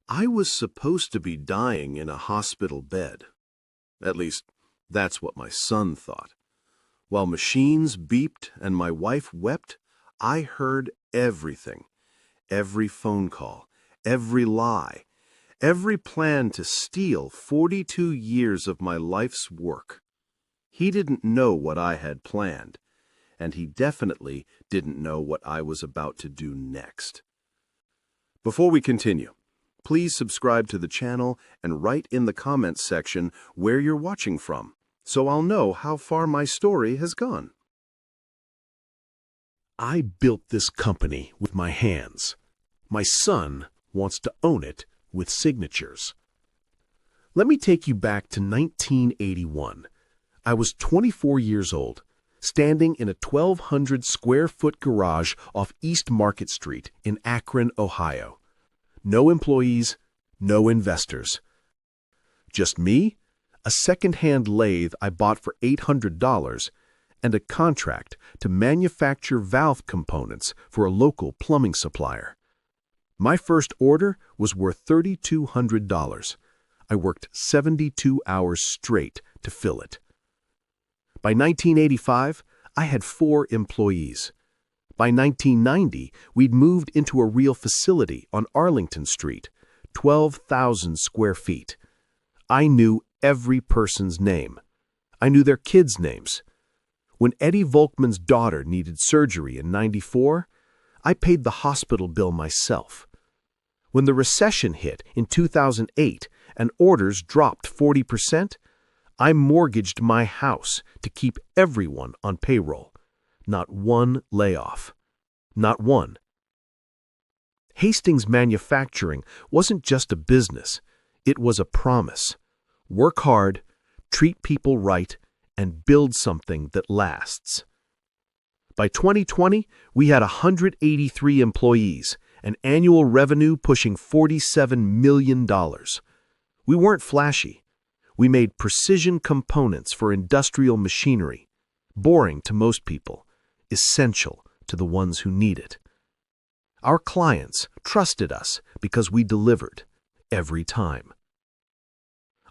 I was supposed to be dying in a hospital bed. At least, that's what my son thought. While machines beeped and my wife wept, I heard everything. Every phone call, every lie, every plan to steal 42 years of my life's work. He didn't know what I had planned, and he definitely didn't know what I was about to do next. Before we continue, please subscribe to the channel and write in the comments section where you're watching from, so I'll know how far my story has gone. I built this company with my hands. My son wants to own it with signatures. Let me take you back to 1981. I was 24 years old, standing in a 1,200 square foot garage off East Market Street in Akron, Ohio. No employees, no investors. Just me, a second-hand lathe I bought for $800, and a contract to manufacture valve components for a local plumbing supplier. My first order was worth $3,200. I worked 72 hours straight to fill it. By 1985, I had 4 employees. By 1990, we'd moved into a real facility on Arlington Street, 12,000 square feet. I knew every person's name. I knew their kids' names. When Eddie Volkman's daughter needed surgery in '94, I paid the hospital bill myself. When the recession hit in 2008 and orders dropped 40%, I mortgaged my house to keep everyone on payroll. Not one layoff. Not one. Hastings Manufacturing wasn't just a business. It was a promise. Work hard, treat people right, and build something that lasts. By 2020, we had 183 employees, an annual revenue pushing $47 million. We weren't flashy. We made precision components for industrial machinery, boring to most people, essential to the ones who need it. Our clients trusted us because we delivered every time.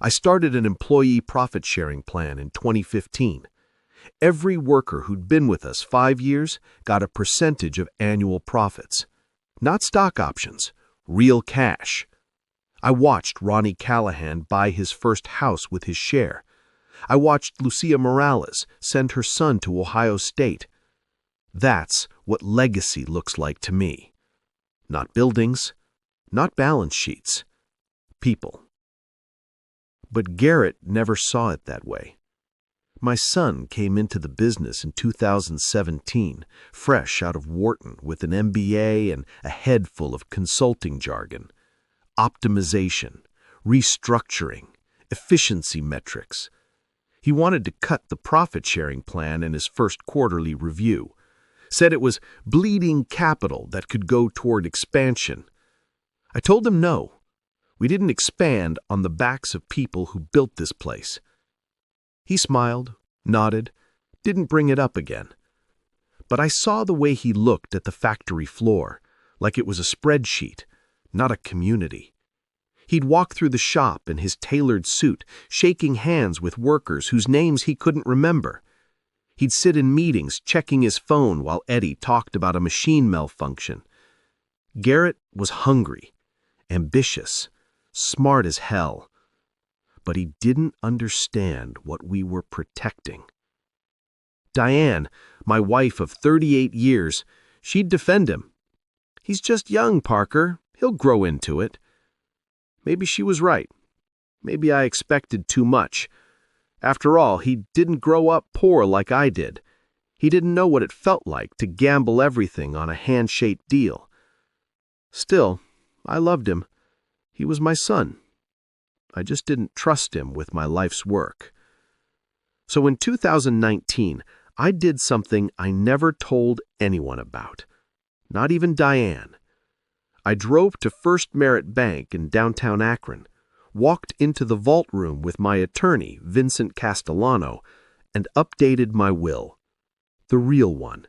I started an employee profit-sharing plan in 2015. Every worker who'd been with us 5 years got a percentage of annual profits. Not stock options, real cash. I watched Ronnie Callahan buy his first house with his share. I watched Lucia Morales send her son to Ohio State. That's what legacy looks like to me. Not buildings, not balance sheets, people. But Garrett never saw it that way. My son came into the business in 2017, fresh out of Wharton with an MBA and a head full of consulting jargon. Optimization, restructuring, efficiency metrics. He wanted to cut the profit-sharing plan in his first quarterly review. Said it was bleeding capital that could go toward expansion. I told him no. We didn't expand on the backs of people who built this place. He smiled, nodded, didn't bring it up again. But I saw the way he looked at the factory floor, like it was a spreadsheet, not a community. He'd walk through the shop in his tailored suit, shaking hands with workers whose names he couldn't remember. He'd sit in meetings checking his phone while Eddie talked about a machine malfunction. Garrett was hungry, ambitious, smart as hell. But he didn't understand what we were protecting. Diane, my wife of 38 years, she'd defend him. He's just young, Parker. He'll grow into it. Maybe she was right. Maybe I expected too much. After all, he didn't grow up poor like I did. He didn't know what it felt like to gamble everything on a handshake deal. Still, I loved him. He was my son. I just didn't trust him with my life's work. So in 2019, I did something I never told anyone about. Not even Diane. I drove to First Merit Bank in downtown Akron, walked into the vault room with my attorney, Vincent Castellano, and updated my will. The real one.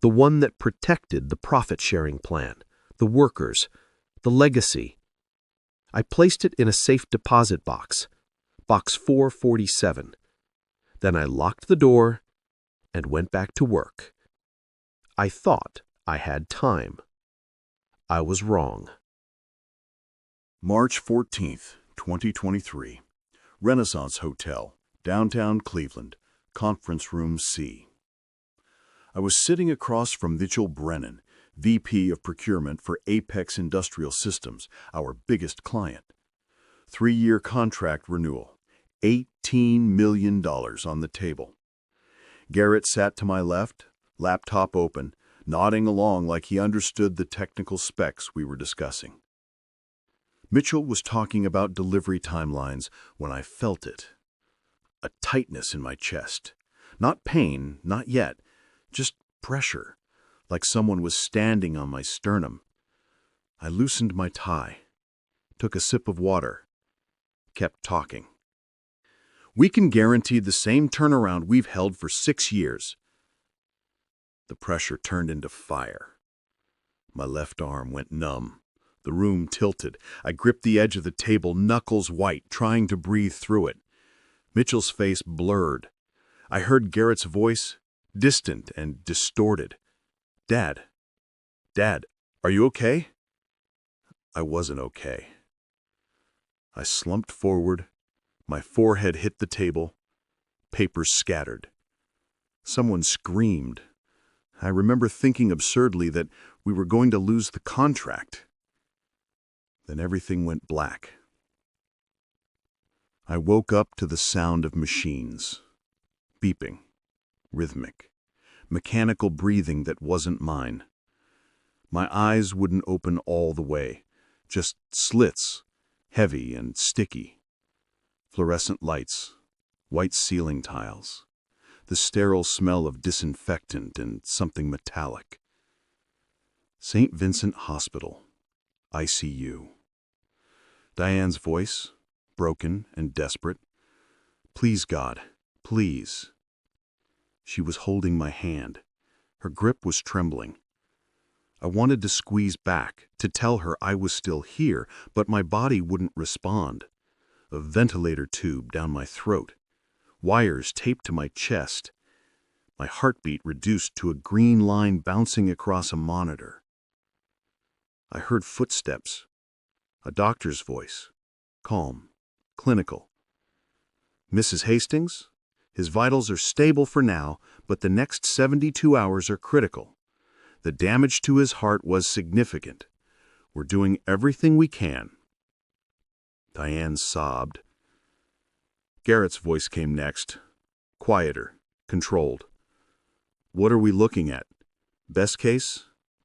The one that protected the profit-sharing plan, the workers, the legacy. I placed it in a safe deposit box, box 447. Then I locked the door and went back to work. I thought I had time. I was wrong. March 14th, 2023. Renaissance Hotel, downtown Cleveland, Conference Room C. I was sitting across from Mitchell Brennan, VP of Procurement for Apex Industrial Systems, our biggest client. 3-year contract renewal, $18 million on the table. Garrett sat to my left, laptop open, nodding along like he understood the technical specs we were discussing. Mitchell was talking about delivery timelines when I felt it. A tightness in my chest. Not pain, not yet, just pressure, like someone was standing on my sternum. I loosened my tie, took a sip of water, kept talking. We can guarantee the same turnaround we've held for 6 years. The pressure turned into fire. My left arm went numb. The room tilted. I gripped the edge of the table, knuckles white, trying to breathe through it. Mitchell's face blurred. I heard Garrett's voice, distant and distorted. Dad, are you okay? I wasn't okay. I slumped forward. My forehead hit the table. Papers scattered. Someone screamed. I remember thinking absurdly that we were going to lose the contract. Then everything went black. I woke up to the sound of machines. Beeping. Rhythmic. Mechanical breathing that wasn't mine. My eyes wouldn't open all the way. Just slits, heavy and sticky. Fluorescent lights. White ceiling tiles. The sterile smell of disinfectant and something metallic. St. Vincent Hospital. ICU. Diane's voice, broken and desperate. Please, God, please. She was holding my hand. Her grip was trembling. I wanted to squeeze back, to tell her I was still here, but my body wouldn't respond. A ventilator tube down my throat. Wires taped to my chest. My heartbeat reduced to a green line bouncing across a monitor. I heard footsteps. A doctor's voice. Calm. Clinical. Mrs. Hastings? His vitals are stable for now, but the next 72 hours are critical. The damage to his heart was significant. We're doing everything we can. Diane sobbed. Garrett's voice came next. Quieter. Controlled. What are we looking at? Best case?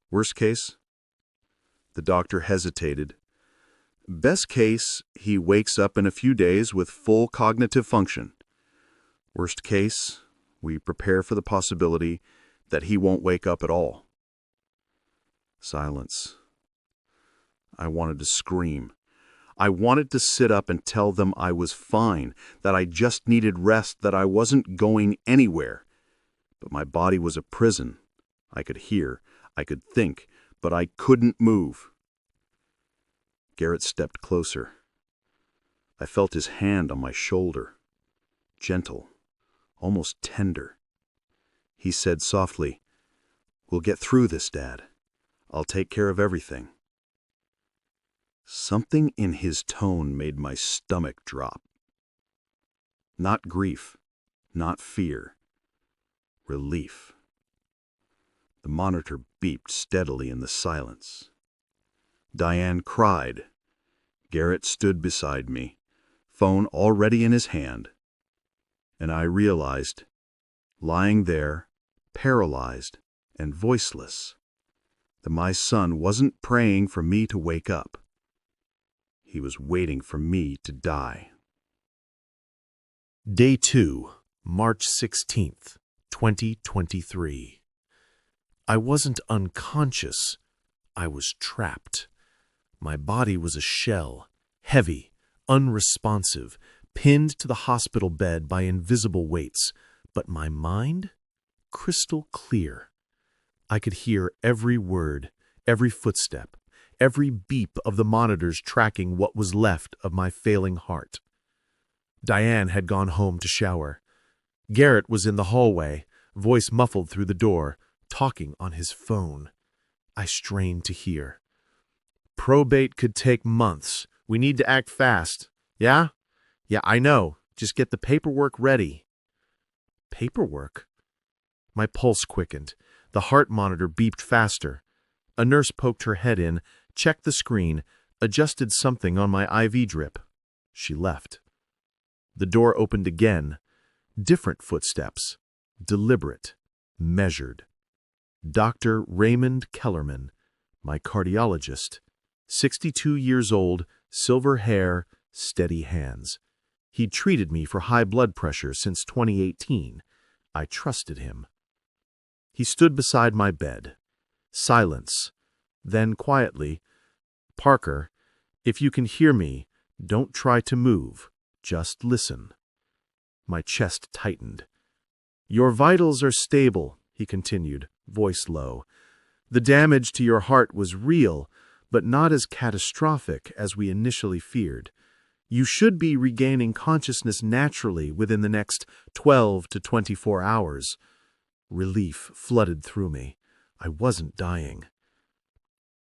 Worst case? The doctor hesitated. Best case, he wakes up in a few days with full cognitive function. Worst case, we prepare for the possibility that he won't wake up at all. Silence. I wanted to scream. I wanted to sit up and tell them I was fine, that I just needed rest, that I wasn't going anywhere. But my body was a prison. I could hear, I could think, but I couldn't move. Garrett stepped closer. I felt his hand on my shoulder. Gentle, almost tender. He said softly, "We'll get through this, Dad. I'll take care of everything." Something in his tone made my stomach drop. Not grief, not fear. Relief. The monitor beeped steadily in the silence. Diane cried. Garrett stood beside me, phone already in his hand. And I realized, lying there, paralyzed and voiceless, that my son wasn't praying for me to wake up. He was waiting for me to die. Day 2, March 16th, 2023. I wasn't unconscious. I was trapped. My body was a shell, heavy, unresponsive, pinned to the hospital bed by invisible weights, but my mind? Crystal clear. I could hear every word, every footstep, every beep of the monitors tracking what was left of my failing heart. Diane had gone home to shower. Garrett was in the hallway, voice muffled through the door, talking on his phone. I strained to hear. "Probate could take months. We need to act fast." "Yeah? Yeah, I know. Just get the paperwork ready." Paperwork? My pulse quickened. The heart monitor beeped faster. A nurse poked her head in, checked the screen, adjusted something on my IV drip. She left. The door opened again. Different footsteps. Deliberate. Measured. Dr. Raymond Kellerman, my cardiologist. 62 years old, silver hair, steady hands. He'd treated me for high blood pressure since 2018. I trusted him. He stood beside my bed. Silence. Then quietly, "Parker, if you can hear me, don't try to move. Just listen." My chest tightened. "Your vitals are stable," he continued, voice low. "The damage to your heart was real, but not as catastrophic as we initially feared. You should be regaining consciousness naturally within the next 12 to 24 hours. Relief flooded through me. I wasn't dying.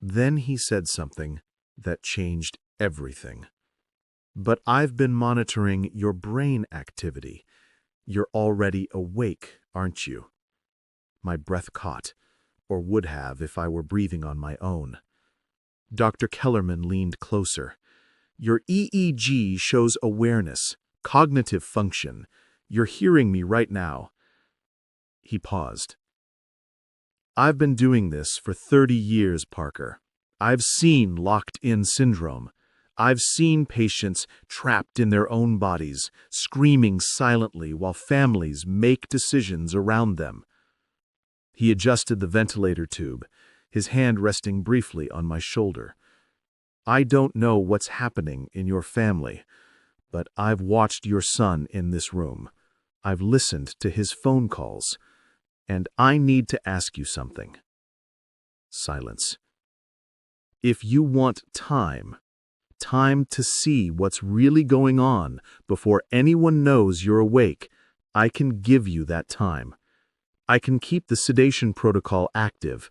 Then he said something that changed everything. "But I've been monitoring your brain activity. You're already awake, aren't you?" My breath caught, or would have if I were breathing on my own. Dr. Kellerman leaned closer. "Your EEG shows awareness, cognitive function. You're hearing me right now." He paused. "I've been doing this for 30 years, Parker. I've seen locked-in syndrome. I've seen patients trapped in their own bodies, screaming silently while families make decisions around them." He adjusted the ventilator tube, his hand resting briefly on my shoulder. "I don't know what's happening in your family, but I've watched your son in this room. I've listened to his phone calls, and I need to ask you something." Silence. "If you want time to see what's really going on before anyone knows you're awake, I can give you that time. I can keep the sedation protocol active.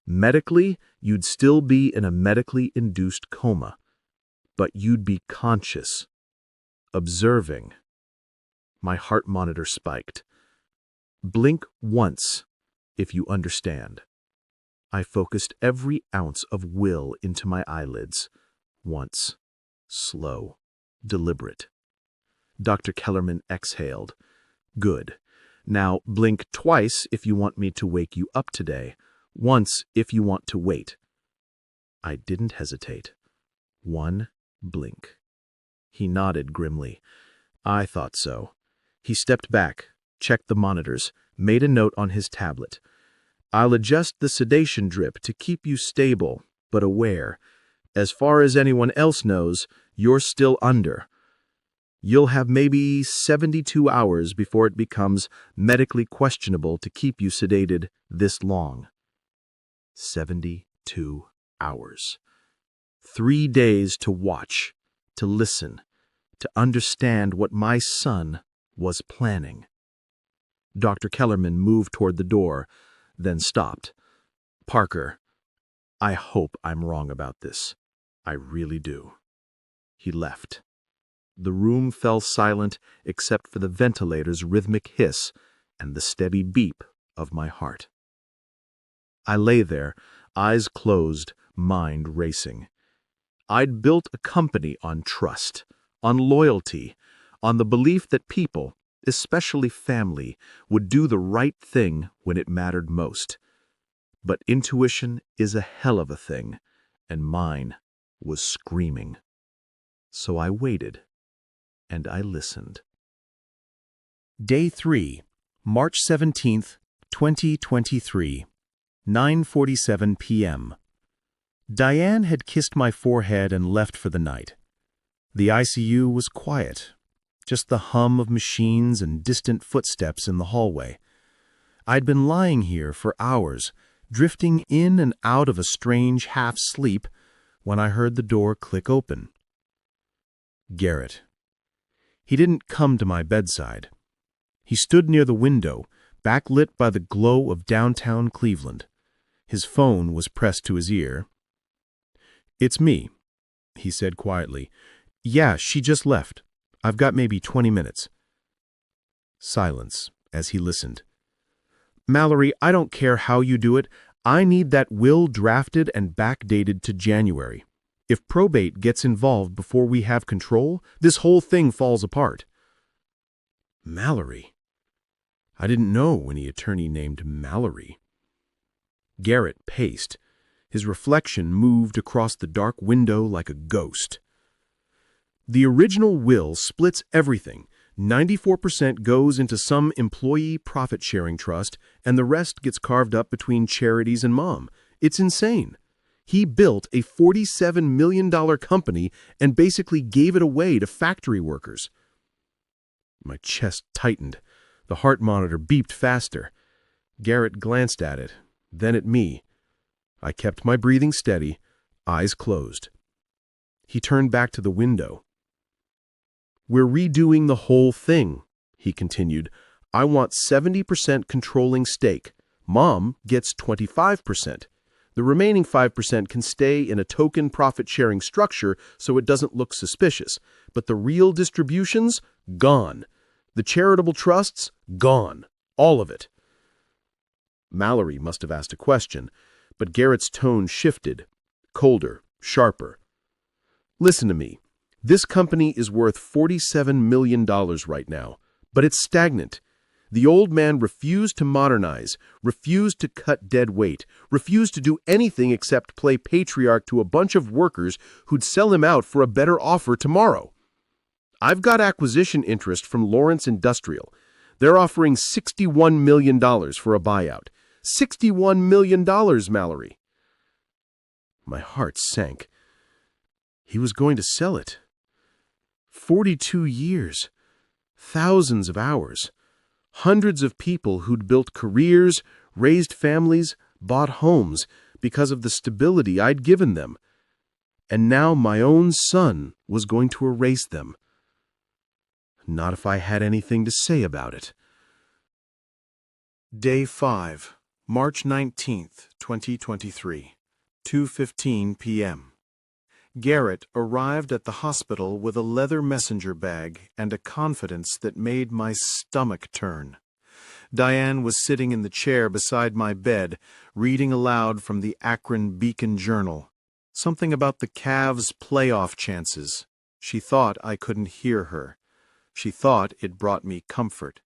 Medically, you'd still be in a medically induced coma, but you'd be conscious, observing." My heart monitor spiked. "Blink once, if you understand." I focused every ounce of will into my eyelids. Once. Slow. Deliberate. Dr. Kellerman exhaled. "Good. Now blink twice if you want me to wake you up today. Once if you want to wait." I didn't hesitate. One blink. He nodded grimly. I thought so. He stepped back, checked the monitors, made a note on his tablet. "I'll adjust the sedation drip to keep you stable, but aware. As far as anyone else knows, you're still under. You'll have maybe 72 hours before it becomes medically questionable to keep you sedated this long." 72 hours. 3 days to watch, to listen, to understand what my son was planning. Dr. Kellerman moved toward the door, then stopped. "Parker, I hope I'm wrong about this. I really do." He left. The room fell silent except for the ventilator's rhythmic hiss and the steady beep of my heart. I lay there, eyes closed, mind racing. I'd built a company on trust, on loyalty, on the belief that people, especially family, would do the right thing when it mattered most. But intuition is a hell of a thing, and mine was screaming. So I waited, and I listened. Day 3, March 17th, 2023, 9:47 p.m. Diane had kissed my forehead and left for the night. The ICU was quiet, just the hum of machines and distant footsteps in the hallway. I'd been lying here for hours, drifting in and out of a strange half-sleep, when I heard the door click open. Garrett. He didn't come to my bedside. He stood near the window, backlit by the glow of downtown Cleveland. His phone was pressed to his ear. "It's me," he said quietly. "Yeah, she just left. I've got maybe 20 minutes. Silence as he listened. "Mallory, I don't care how you do it. I need that will drafted and backdated to January. If probate gets involved before we have control, this whole thing falls apart." Mallory? I didn't know any attorney named Mallory. Garrett paced. His reflection moved across the dark window like a ghost. "The original will splits everything. 94% goes into some employee profit-sharing trust, and the rest gets carved up between charities and Mom. It's insane. He built a $47 million company and basically gave it away to factory workers." My chest tightened. The heart monitor beeped faster. Garrett glanced at it, then at me. I kept my breathing steady, eyes closed. He turned back to the window. "We're redoing the whole thing," he continued. "I want 70% controlling stake. Mom gets 25%. The remaining 5% can stay in a token profit-sharing structure so it doesn't look suspicious. But the real distributions, gone. The charitable trusts, gone. All of it." Mallory must have asked a question, but Garrett's tone shifted, colder, sharper. "Listen to me. This company is worth $47 million right now, but it's stagnant. The old man refused to modernize, refused to cut dead weight, refused to do anything except play patriarch to a bunch of workers who'd sell him out for a better offer tomorrow. I've got acquisition interest from Lawrence Industrial. They're offering $61 million for a buyout. $61 million, Mallory." My heart sank. He was going to sell it. 42 years, thousands of hours, hundreds of people who'd built careers, raised families, bought homes because of the stability I'd given them. And now my own son was going to erase them. Not if I had anything to say about it. Day 5, March 19th, 2023, 2:15 p.m. Garrett arrived at the hospital with a leather messenger bag and a confidence that made my stomach turn. Diane was sitting in the chair beside my bed, reading aloud from the Akron Beacon Journal. Something about the Cavs' playoff chances. She thought I couldn't hear her. She thought it brought me comfort.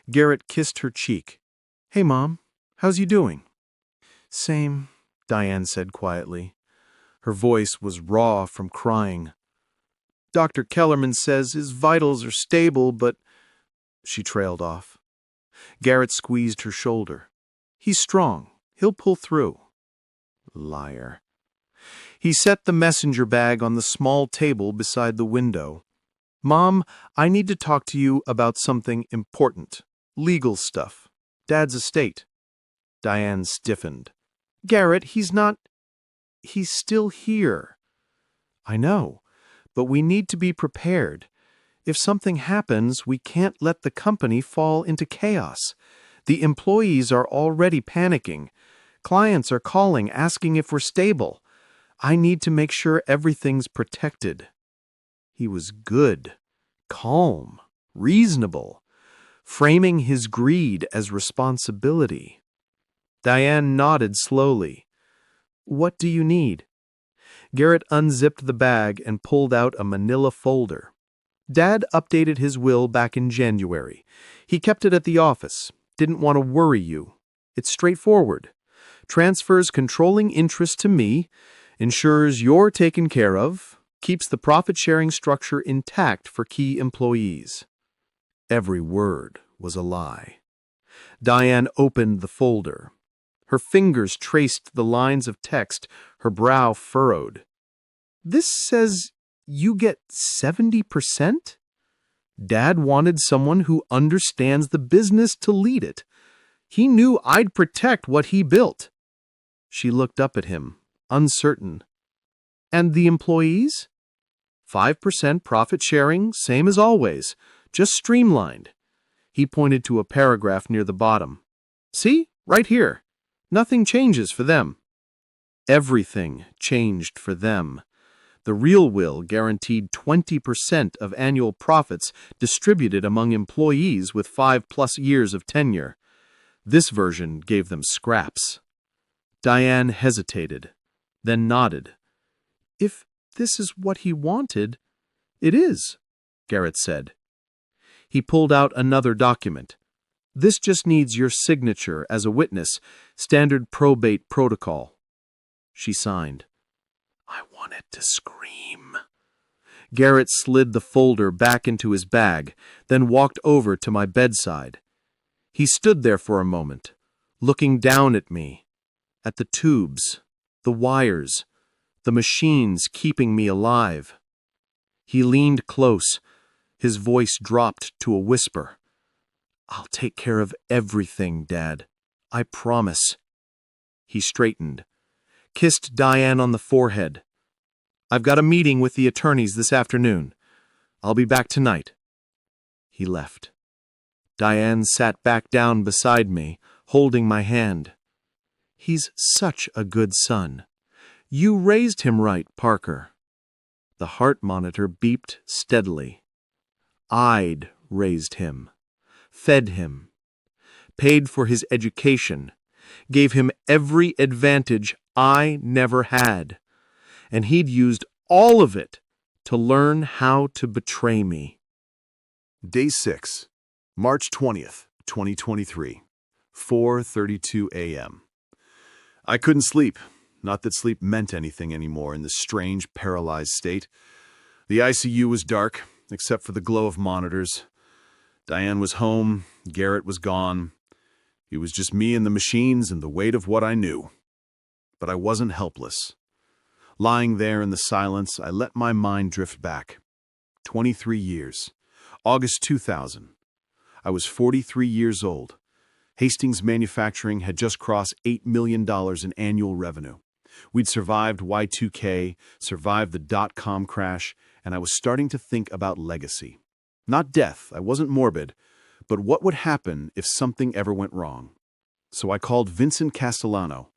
Garrett kissed her cheek. "Hey, Mom, how's you doing?" "Same," Diane said quietly. Her voice was raw from crying. "Dr. Kellerman says his vitals are stable, but—" She trailed off. Garrett squeezed her shoulder. "He's strong. He'll pull through." Liar. He set the messenger bag on the small table beside the window. "Mom, I need to talk to you about something important. Legal stuff. Dad's estate." Diane stiffened. "Garrett, he's still here." "I know, but we need to be prepared. If something happens, we can't let the company fall into chaos. The employees are already panicking. Clients are calling, asking if we're stable. I need to make sure everything's protected." He was good, calm, reasonable, framing his greed as responsibility. Diane nodded slowly. "What do you need?" Garrett unzipped the bag and pulled out a manila folder. Dad updated his will back in January. He kept it at the office. Didn't want to worry you. It's straightforward. Transfers controlling interest to me, ensures you're taken care of, keeps the profit-sharing structure intact for key employees. Every word was a lie. Diane opened the folder. Her fingers traced the lines of text, her brow furrowed. "This says you get 70%? Dad wanted someone who understands the business to lead it. He knew I'd protect what he built." She looked up at him, uncertain. And the employees? 5% profit sharing, same as always, just streamlined. He pointed to a paragraph near the bottom. See, right here. Nothing changes for them. Everything changed for them. The real will guaranteed 20% of annual profits distributed among employees with 5+ years of tenure. This version gave them scraps. Diane hesitated, then nodded. If this is what he wanted, it is, Garrett said. He pulled out another document. This just needs your signature as a witness, standard probate protocol. She signed. I wanted to scream. Garrett slid the folder back into his bag, then walked over to my bedside. He stood there for a moment, looking down at me, at the tubes, the wires, the machines keeping me alive. He leaned close. His voice dropped to a whisper. I'll take care of everything, Dad. I promise. He straightened, kissed Diane on the forehead. I've got a meeting with the attorneys this afternoon. I'll be back tonight. He left. Diane sat back down beside me, holding my hand. He's such a good son. You raised him right, Parker. The heart monitor beeped steadily. I'd raised him, fed him, paid for his education, gave him every advantage I never had, and he'd used all of it to learn how to betray me. Day 6, March 20th, 2023, 4:32 a.m. I couldn't sleep. Not that sleep meant anything anymore in this strange, paralyzed state. The ICU was dark, except for the glow of monitors. Diane was home. Garrett was gone. It was just me and the machines and the weight of what I knew. But I wasn't helpless. Lying there in the silence, I let my mind drift back. 23 years. August 2000. I was 43 years old. Hastings Manufacturing had just crossed $8 million in annual revenue. We'd survived Y2K, survived the dot-com crash, and I was starting to think about legacy. Not death, I wasn't morbid, but what would happen if something ever went wrong? So I called Vincent Castellano.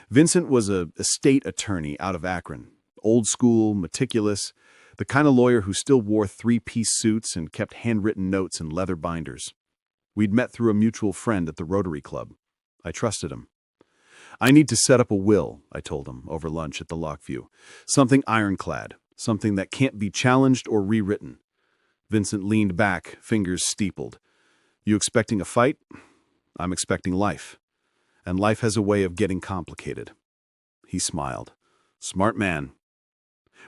Vincent was an estate attorney out of Akron. Old school, meticulous, the kind of lawyer who still wore three-piece suits and kept handwritten notes in leather binders. We'd met through a mutual friend at the Rotary Club. I trusted him. I need to set up a will, I told him over lunch at the Lockview. Something ironclad, something that can't be challenged or rewritten. Vincent leaned back, fingers steepled. You expecting a fight? I'm expecting life. And life has a way of getting complicated. He smiled. Smart man.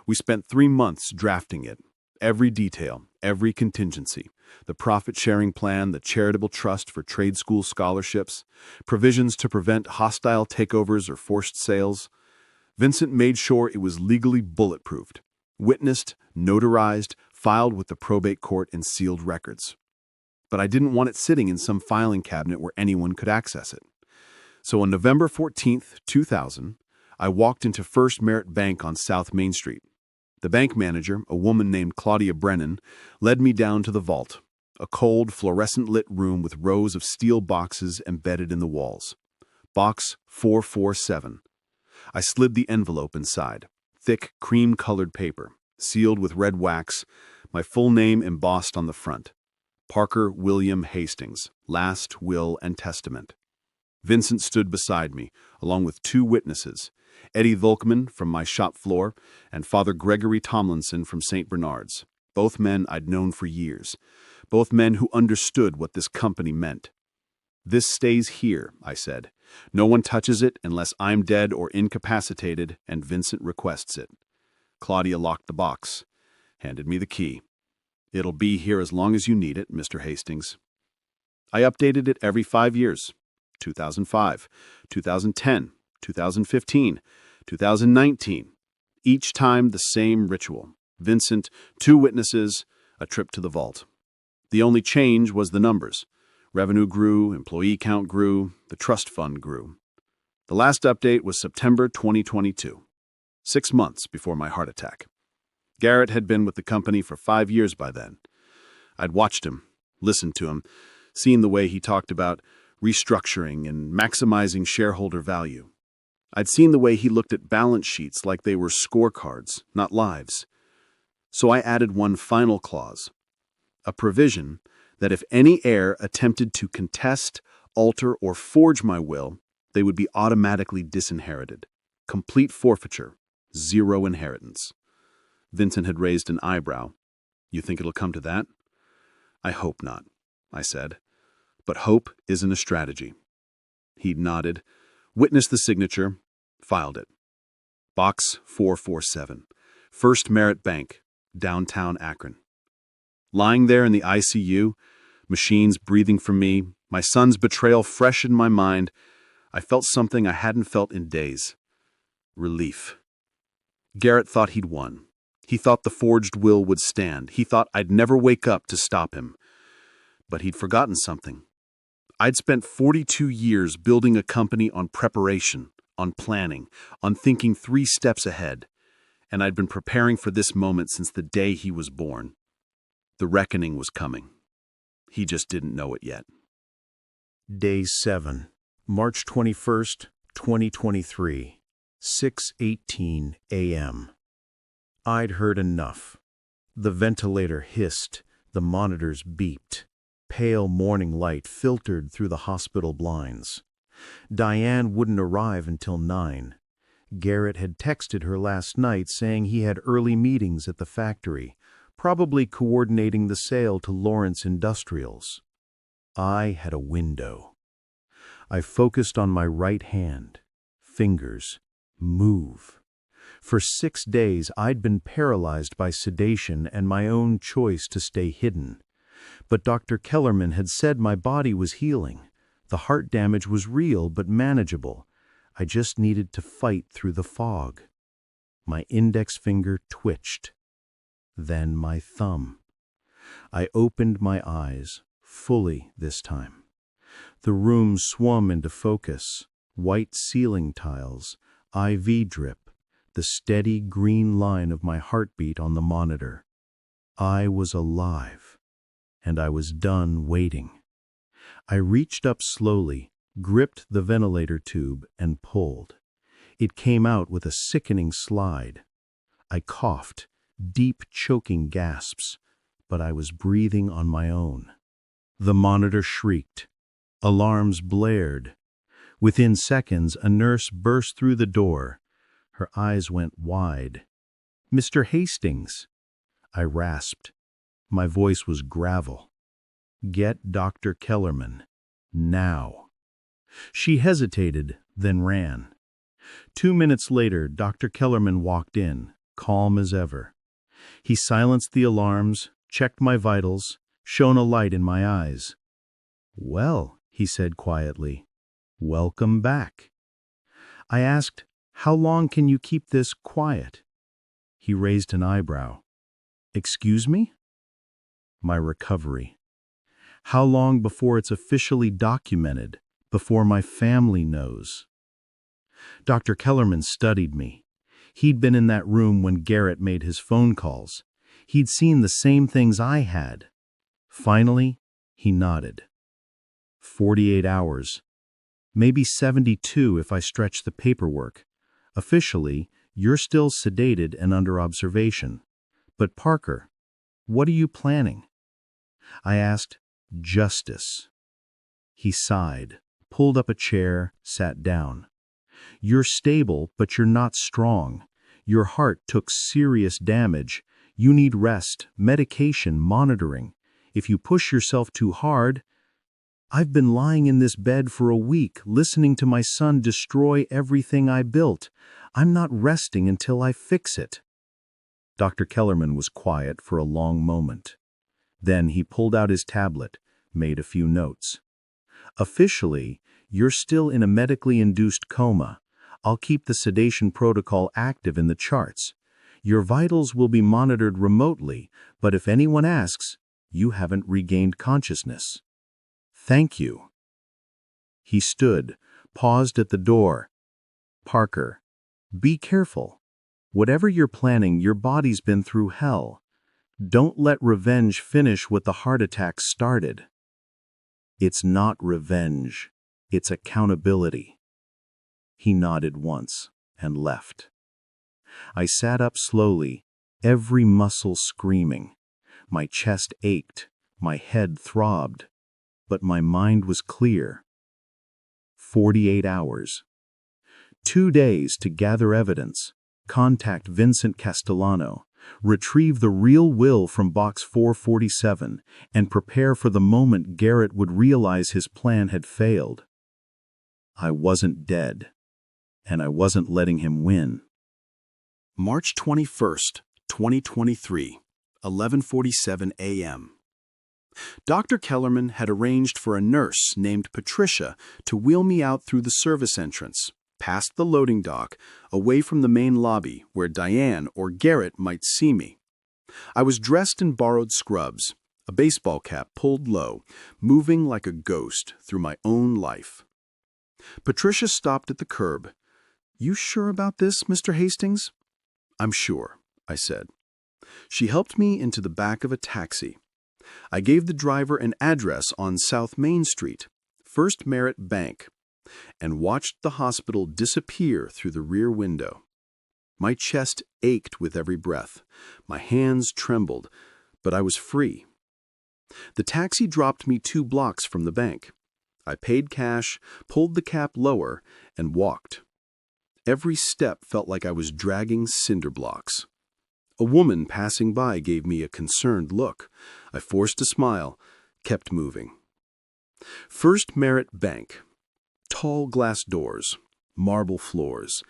We spent 3 months drafting it. Every detail, every contingency. The profit-sharing plan, the charitable trust for trade school scholarships, provisions to prevent hostile takeovers or forced sales. Vincent made sure it was legally bulletproofed, witnessed, notarized, filed with the probate court and sealed records. But I didn't want it sitting in some filing cabinet where anyone could access it. So on November 14th, 2000, I walked into First Merit Bank on South Main Street. The bank manager, a woman named Claudia Brennan, led me down to the vault, a cold, fluorescent-lit room with rows of steel boxes embedded in the walls. Box 447. I slid the envelope inside. Thick, cream-colored paper, sealed with red wax, my full name embossed on the front. Parker William Hastings, last will and testament. Vincent stood beside me, along with 2 witnesses, Eddie Volkman from my shop floor and Father Gregory Tomlinson from St. Bernard's, both men I'd known for years, both men who understood what this company meant. This stays here, I said. No one touches it unless I'm dead or incapacitated and Vincent requests it. Claudia locked the box, handed me the key. It'll be here as long as you need it, Mr. Hastings. I updated it every 5 years. 2005, 2010, 2015, 2019. Each time the same ritual. Vincent, 2 witnesses, a trip to the vault. The only change was the numbers. Revenue grew, employee count grew, the trust fund grew. The last update was September 2022. 6 months before my heart attack. Garrett had been with the company for 5 years by then. I'd watched him, listened to him, seen the way he talked about restructuring and maximizing shareholder value. I'd seen the way he looked at balance sheets like they were scorecards, not lives. So I added one final clause, a provision that if any heir attempted to contest, alter, or forge my will, they would be automatically disinherited. Complete forfeiture, zero inheritance. Vincent had raised an eyebrow. You think it'll come to that? I hope not, I said. But hope isn't a strategy. He nodded, witnessed the signature, filed it. Box 447, First Merit Bank, downtown Akron. Lying there in the ICU, machines breathing for me, my son's betrayal fresh in my mind, I felt something I hadn't felt in days. Relief. Garrett thought he'd won. He thought the forged will would stand. He thought I'd never wake up to stop him. But he'd forgotten something. I'd spent 42 years building a company on preparation, on planning, on thinking 3 steps ahead. And I'd been preparing for this moment since the day he was born. The reckoning was coming. He just didn't know it yet. Day 7, March 21st, 2023, 6:18 a.m. I'd heard enough. The ventilator hissed, the monitors beeped. Pale morning light filtered through the hospital blinds. Diane wouldn't arrive until 9. Garrett had texted her last night saying he had early meetings at the factory, probably coordinating the sale to Lawrence Industrials. I had a window. I focused on my right hand. Fingers. Move. For 6 days, I'd been paralyzed by sedation and my own choice to stay hidden. But Dr. Kellerman had said my body was healing. The heart damage was real but manageable. I just needed to fight through the fog. My index finger twitched. Then my thumb. I opened my eyes, fully this time. The room swum into focus. White ceiling tiles, IV drip, the steady green line of my heartbeat on the monitor. I was alive, and I was done waiting. I reached up slowly, gripped the ventilator tube, and pulled. It came out with a sickening slide. I coughed, deep choking gasps, but I was breathing on my own. The monitor shrieked. Alarms blared. Within seconds, a nurse burst through the door. Her eyes went wide. "Mr. Hastings," I rasped. My voice was gravel. "Get Dr. Kellerman. Now." She hesitated, then ran. 2 minutes later, Dr. Kellerman walked in, calm as ever. He silenced the alarms, checked my vitals, shone a light in my eyes. "Well," he said quietly, "welcome back." I asked, "How long can you keep this quiet?" He raised an eyebrow. "Excuse me?" My recovery. How long before it's officially documented, before my family knows? Dr. Kellerman studied me. He'd been in that room when Garrett made his phone calls. He'd seen the same things I had. Finally, he nodded. 48 hours. Maybe 72 if I stretch the paperwork. Officially, you're still sedated and under observation. But Parker, what are you planning? I asked, "Justice." He sighed, pulled up a chair, sat down. "You're stable, but you're not strong. Your heart took serious damage. You need rest, medication, monitoring. If you push yourself too hard..." I've been lying in this bed for a week, listening to my son destroy everything I built. I'm not resting until I fix it. Dr. Kellerman was quiet for a long moment. Then he pulled out his tablet, made a few notes. "Officially, you're still in a medically induced coma. I'll keep the sedation protocol active in the charts. Your vitals will be monitored remotely, but if anyone asks, you haven't regained consciousness." "Thank you." He stood, paused at the door. "Parker, be careful. Whatever you're planning, your body's been through hell. Don't let revenge finish what the heart attack started. It's not revenge. It's accountability. He nodded once and left. I sat up slowly, every muscle screaming. My chest ached, my head throbbed, but my mind was clear. 48 hours. 2 days to gather evidence, contact Vincent Castellano, retrieve the real will from box 447, and prepare for the moment Garrett would realize his plan had failed. I wasn't dead, and I wasn't letting him win. March 21st, 2023, 11:47 a.m. Dr. Kellerman had arranged for a nurse named Patricia to wheel me out through the service entrance, past the loading dock, away from the main lobby where Diane or Garrett might see me. I was dressed in borrowed scrubs, a baseball cap pulled low, moving like a ghost through my own life. Patricia stopped at the curb. "You sure about this, Mr. Hastings?" "I'm sure," I said. She helped me into the back of a taxi. I gave the driver an address on South Main Street, First Merit Bank, and watched the hospital disappear through the rear window. My chest ached with every breath. My hands trembled, but I was free. The taxi dropped me 2 blocks from the bank. I paid cash, pulled the cap lower, and walked. Every step felt like I was dragging cinder blocks. A woman passing by gave me a concerned look. I forced a smile, kept moving. First Merit Bank. Tall glass doors, marble floors.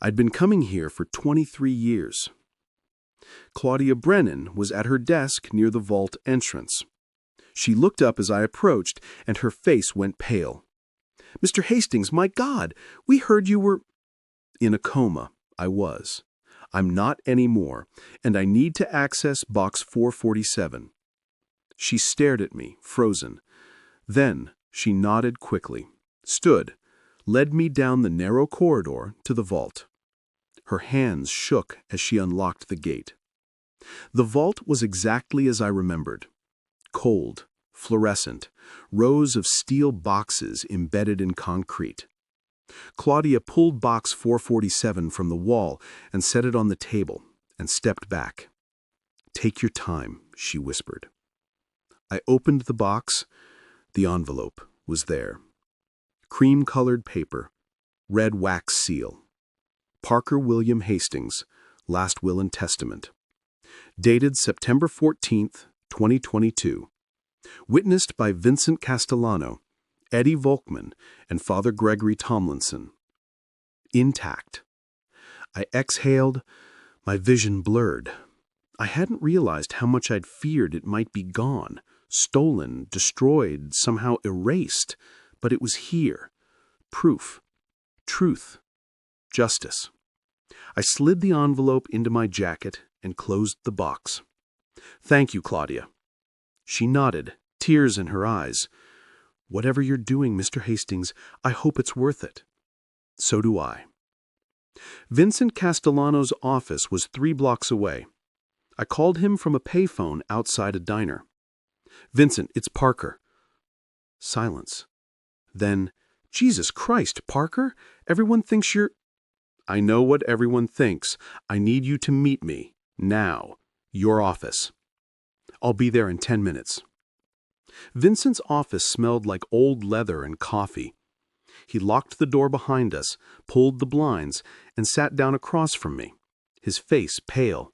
I'd been coming here for 23 years. Claudia Brennan was at her desk near the vault entrance. She looked up as I approached, and her face went pale. "Mr. Hastings, my God, we heard you were—" "In a coma, I was. I'm not anymore, and I need to access box 447. She stared at me, frozen. Then she nodded quickly, stood, led me down the narrow corridor to the vault. Her hands shook as she unlocked the gate. The vault was exactly as I remembered. Cold, fluorescent, rows of steel boxes embedded in concrete. Claudia pulled box 447 from the wall and set it on the table and stepped back. "Take your time," she whispered. I opened the box. The envelope was there. Cream-colored paper, red wax seal. Parker William Hastings, Last Will and Testament. Dated September 14th, 2022. Witnessed by Vincent Castellano, Eddie Volkman, and Father Gregory Tomlinson. Intact. I exhaled, my vision blurred. I hadn't realized how much I'd feared it might be gone, stolen, destroyed, somehow erased, but it was here. Proof. Truth. Justice. I slid the envelope into my jacket and closed the box. "Thank you, Claudia." She nodded, tears in her eyes. "Whatever you're doing, Mr. Hastings, I hope it's worth it." "So do I." Vincent Castellano's office was 3 blocks away. I called him from a payphone outside a diner. "Vincent, it's Parker." Silence. Then, "Jesus Christ, Parker, everyone thinks you're—" "I know what everyone thinks. I need you to meet me. Now. Your office." "I'll be there in 10 minutes." Vincent's office smelled like old leather and coffee. He locked the door behind us, pulled the blinds, and sat down across from me, his face pale.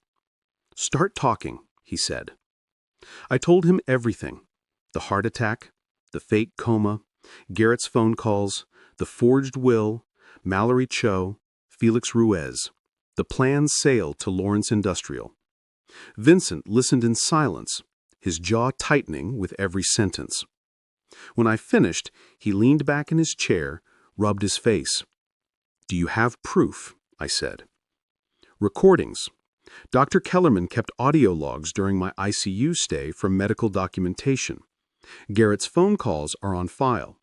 "Start talking," he said. I told him everything. The heart attack, the fake coma, Garrett's phone calls, the forged will, Mallory Cho, Felix Ruiz, the planned sale to Lawrence Industrial. Vincent listened in silence, his jaw tightening with every sentence. When I finished, he leaned back in his chair, rubbed his face. "Do you have proof?" I said. "Recordings. Dr. Kellerman kept audio logs during my ICU stay for medical documentation. Garrett's phone calls are on file."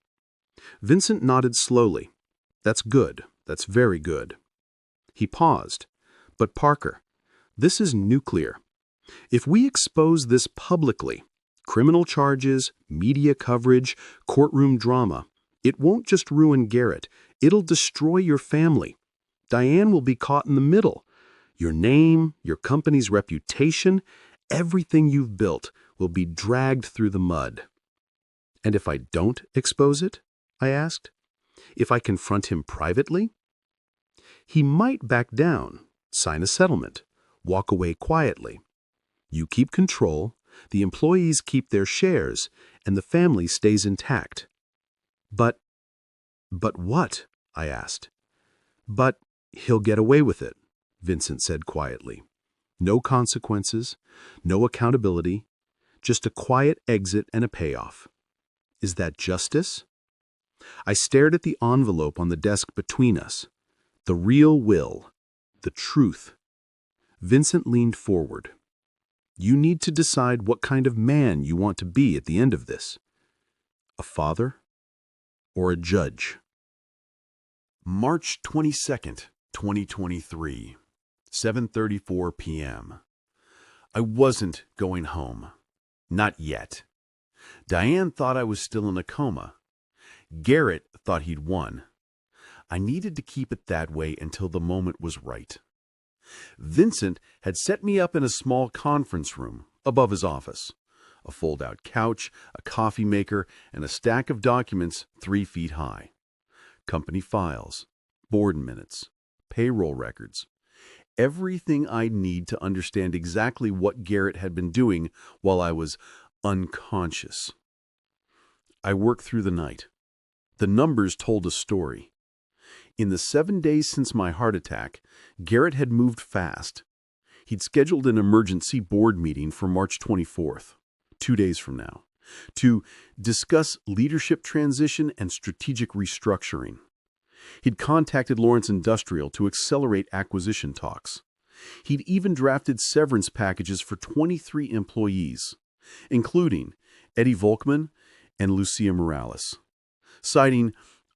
Vincent nodded slowly. "That's good. That's very good." He paused, But Parker, this is nuclear. If we expose this publicly, criminal charges, media coverage, courtroom drama, it won't just ruin Garrett, it'll destroy your family. Diane will be caught in the middle. Your name, your company's reputation, everything you've built will be dragged through the mud. And if I don't expose it? I asked. If I confront him privately? He might back down, sign a settlement, walk away quietly. You keep control, the employees keep their shares, and the family stays intact. But what? I asked. But he'll get away with it, Vincent said quietly. No consequences, no accountability, just a quiet exit and a payoff. Is that justice? I stared at the envelope on the desk between us. The real will, the truth. Vincent leaned forward. You need to decide what kind of man you want to be at the end of this. A father or a judge? March 22nd, 2023, 7:34 p.m. I wasn't going home. Not yet. Diane thought I was still in a coma. Garrett thought he'd won. I needed to keep it that way until the moment was right. Vincent had set me up in a small conference room above his office. A fold-out couch, a coffee maker, and a stack of documents 3 feet high. Company files, board minutes, payroll records. Everything I'd need to understand exactly what Garrett had been doing while I was unconscious. I worked through the night. The numbers told a story. In the 7 days since my heart attack, Garrett had moved fast. He'd scheduled an emergency board meeting for March 24th, 2 days from now, to discuss leadership transition and strategic restructuring. He'd contacted Lawrence Industrial to accelerate acquisition talks. He'd even drafted severance packages for 23 employees, including Eddie Volkman and Lucia Morales, citing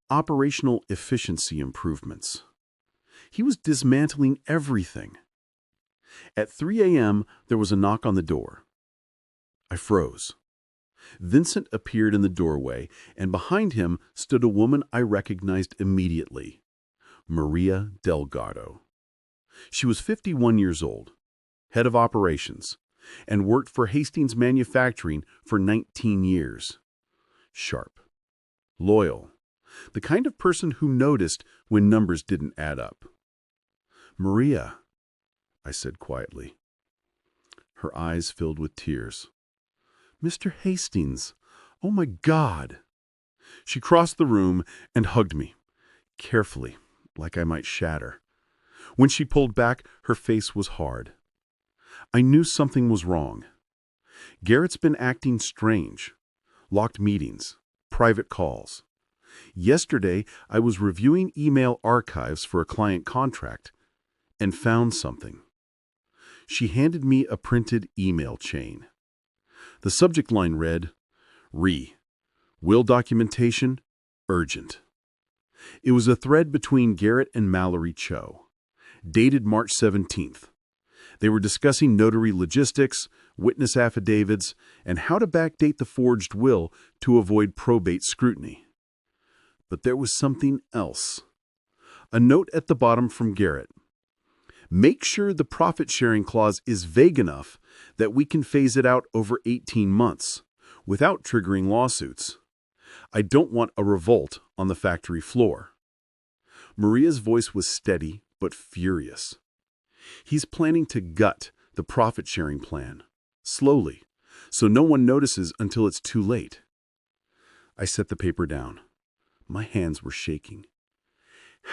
operational efficiency improvements. He was dismantling everything. At 3 a.m., there was a knock on the door. I froze. Vincent appeared in the doorway, and behind him stood a woman I recognized immediately, Maria Delgado. She was 51 years old, head of operations, and worked for Hastings Manufacturing for 19 years. Sharp, loyal, the kind of person who noticed when numbers didn't add up. "Maria," I said quietly. Her eyes filled with tears. "Mr. Hastings, oh my God!" She crossed the room and hugged me, carefully, like I might shatter. When she pulled back, her face was hard. I knew something was wrong. Garrett's been acting strange. Locked meetings, private calls. Yesterday, I was reviewing email archives for a client contract and found something. She handed me a printed email chain. The subject line read, Will documentation, urgent. It was a thread between Garrett and Mallory Cho, dated March 17th. They were discussing notary logistics, witness affidavits, and how to backdate the forged will to avoid probate scrutiny. But there was something else. A note at the bottom from Garrett. Make sure the profit-sharing clause is vague enough that we can phase it out over 18 months without triggering lawsuits. I don't want a revolt on the factory floor. Maria's voice was steady but furious. He's planning to gut the profit-sharing plan, slowly, so no one notices until it's too late. I set the paper down. My hands were shaking.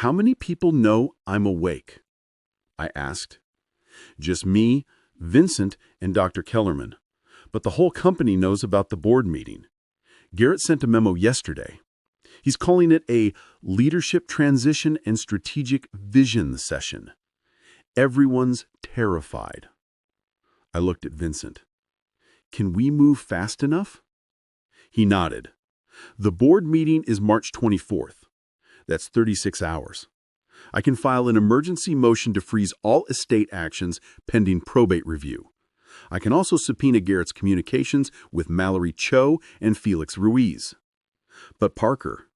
How many people know I'm awake? I asked. Just me, Vincent, and Dr. Kellerman. But the whole company knows about the board meeting. Garrett sent a memo yesterday. He's calling it a Leadership Transition and Strategic Vision Session. Everyone's terrified. I looked at Vincent. Can we move fast enough? He nodded. The board meeting is March 24th. That's 36 hours. I can file an emergency motion to freeze all estate actions pending probate review. I can also subpoena Garrett's communications with Mallory Cho and Felix Ruiz. But Parker,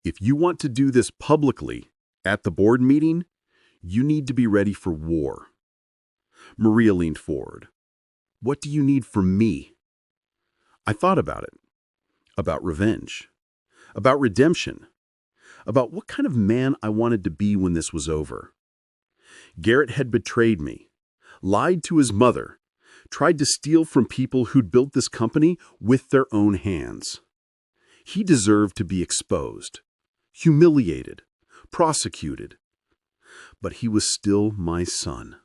if you want to do this publicly, at the board meeting, you need to be ready for war. Maria leaned forward. What do you need from me? I thought about it. About revenge. About redemption. About what kind of man I wanted to be when this was over. Garrett had betrayed me, lied to his mother, tried to steal from people who'd built this company with their own hands. He deserved to be exposed, humiliated, prosecuted. But he was still my son.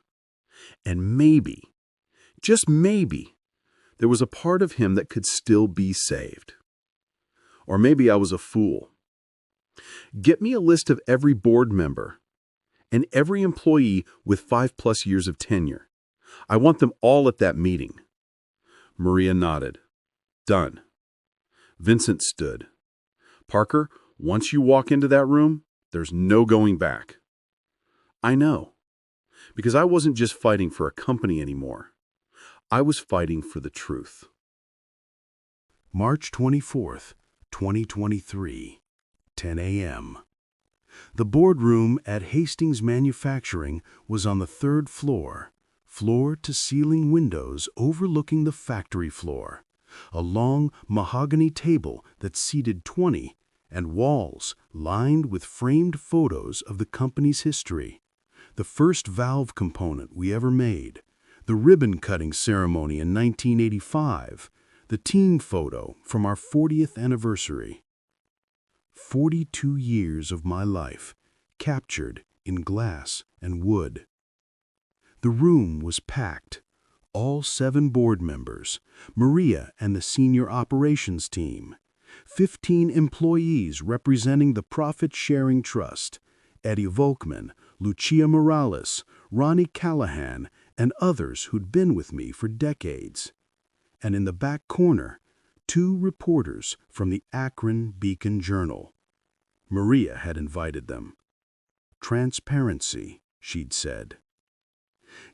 And maybe, just maybe, there was a part of him that could still be saved. Or maybe I was a fool. Get me a list of every board member and every employee with 5+ years of tenure. I want them all at that meeting. Maria nodded. Done. Vincent stood. Parker, once you walk into that room, there's no going back. I know. Because I wasn't just fighting for a company anymore. I was fighting for the truth. March 24th, 2023, 10 a.m. The boardroom at Hastings Manufacturing was on the 3rd floor, floor-to-ceiling windows overlooking the factory floor, a long mahogany table that seated 20, and walls lined with framed photos of the company's history, the first valve component we ever made, the ribbon-cutting ceremony in 1985, the team photo from our 40th anniversary. 42 years of my life, captured in glass and wood. The room was packed. All 7 board members, Maria and the senior operations team, 15 employees representing the profit-sharing trust, Eddie Volkman, Lucia Morales, Ronnie Callahan, and others who'd been with me for decades. And in the back corner, 2 reporters from the Akron Beacon Journal. Maria had invited them. Transparency, she'd said.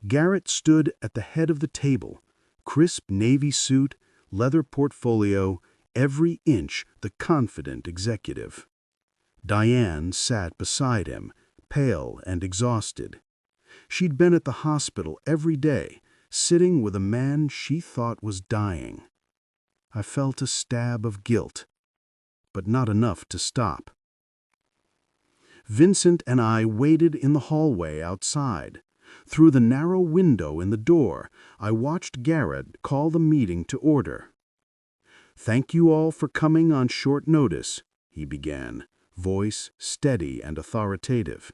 Garrett stood at the head of the table, crisp navy suit, leather portfolio, every inch the confident executive. Diane sat beside him, pale and exhausted. She'd been at the hospital every day, sitting with a man she thought was dying. I felt a stab of guilt, but not enough to stop. Vincent and I waited in the hallway outside. Through the narrow window in the door, I watched Garrett call the meeting to order. "Thank you all for coming on short notice," he began, voice steady and authoritative.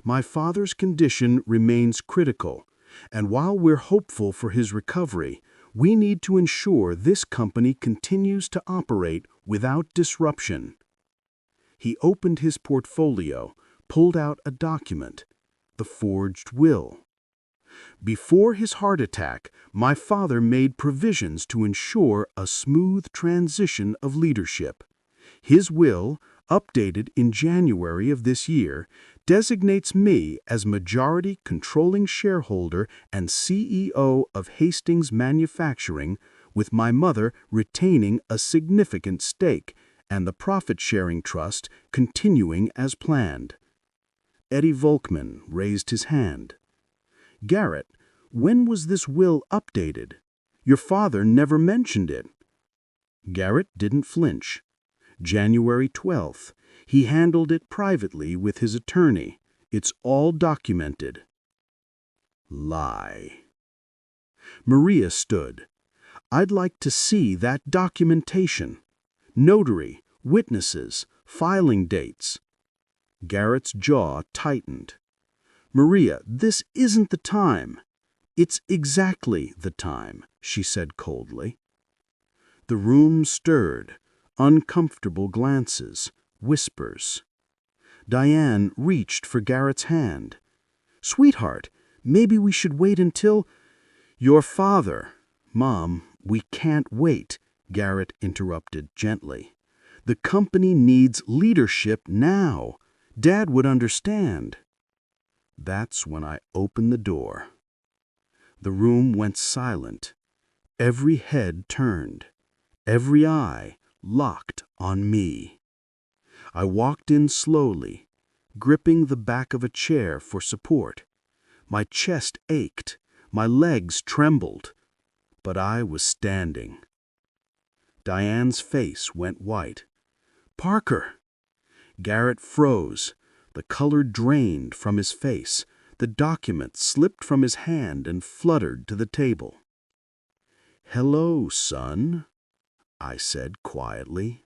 "My father's condition remains critical, and while we're hopeful for his recovery, we need to ensure this company continues to operate without disruption." He opened his portfolio, pulled out a document, the forged will. "Before his heart attack, my father made provisions to ensure a smooth transition of leadership. His will, updated in January of this year, designates me as majority controlling shareholder and CEO of Hastings Manufacturing, with my mother retaining a significant stake and the profit-sharing trust continuing as planned." Eddie Volkman raised his hand. "Garrett, when was this will updated? Your father never mentioned it." Garrett didn't flinch. January 12th. He handled it privately with his attorney. It's all documented. Lie. Maria stood. "I'd like to see that documentation. Notary, witnesses, filing dates." Garrett's jaw tightened. "Maria, this isn't the time." "It's exactly the time," she said coldly. The room stirred, uncomfortable glances, whispers. Diane reached for Garrett's hand. "Sweetheart, maybe we should wait until—" "Your father—" "Mom, we can't wait," Garrett interrupted gently. "The company needs leadership now. Dad would understand." That's when I opened the door. The room went silent. Every head turned. Every eye locked on me. I walked in slowly, gripping the back of a chair for support. My chest ached. My legs trembled. But I was standing. Diane's face went white. "Parker!" Garrett froze. The color drained from his face. The document slipped from his hand and fluttered to the table. "Hello, son," I said quietly.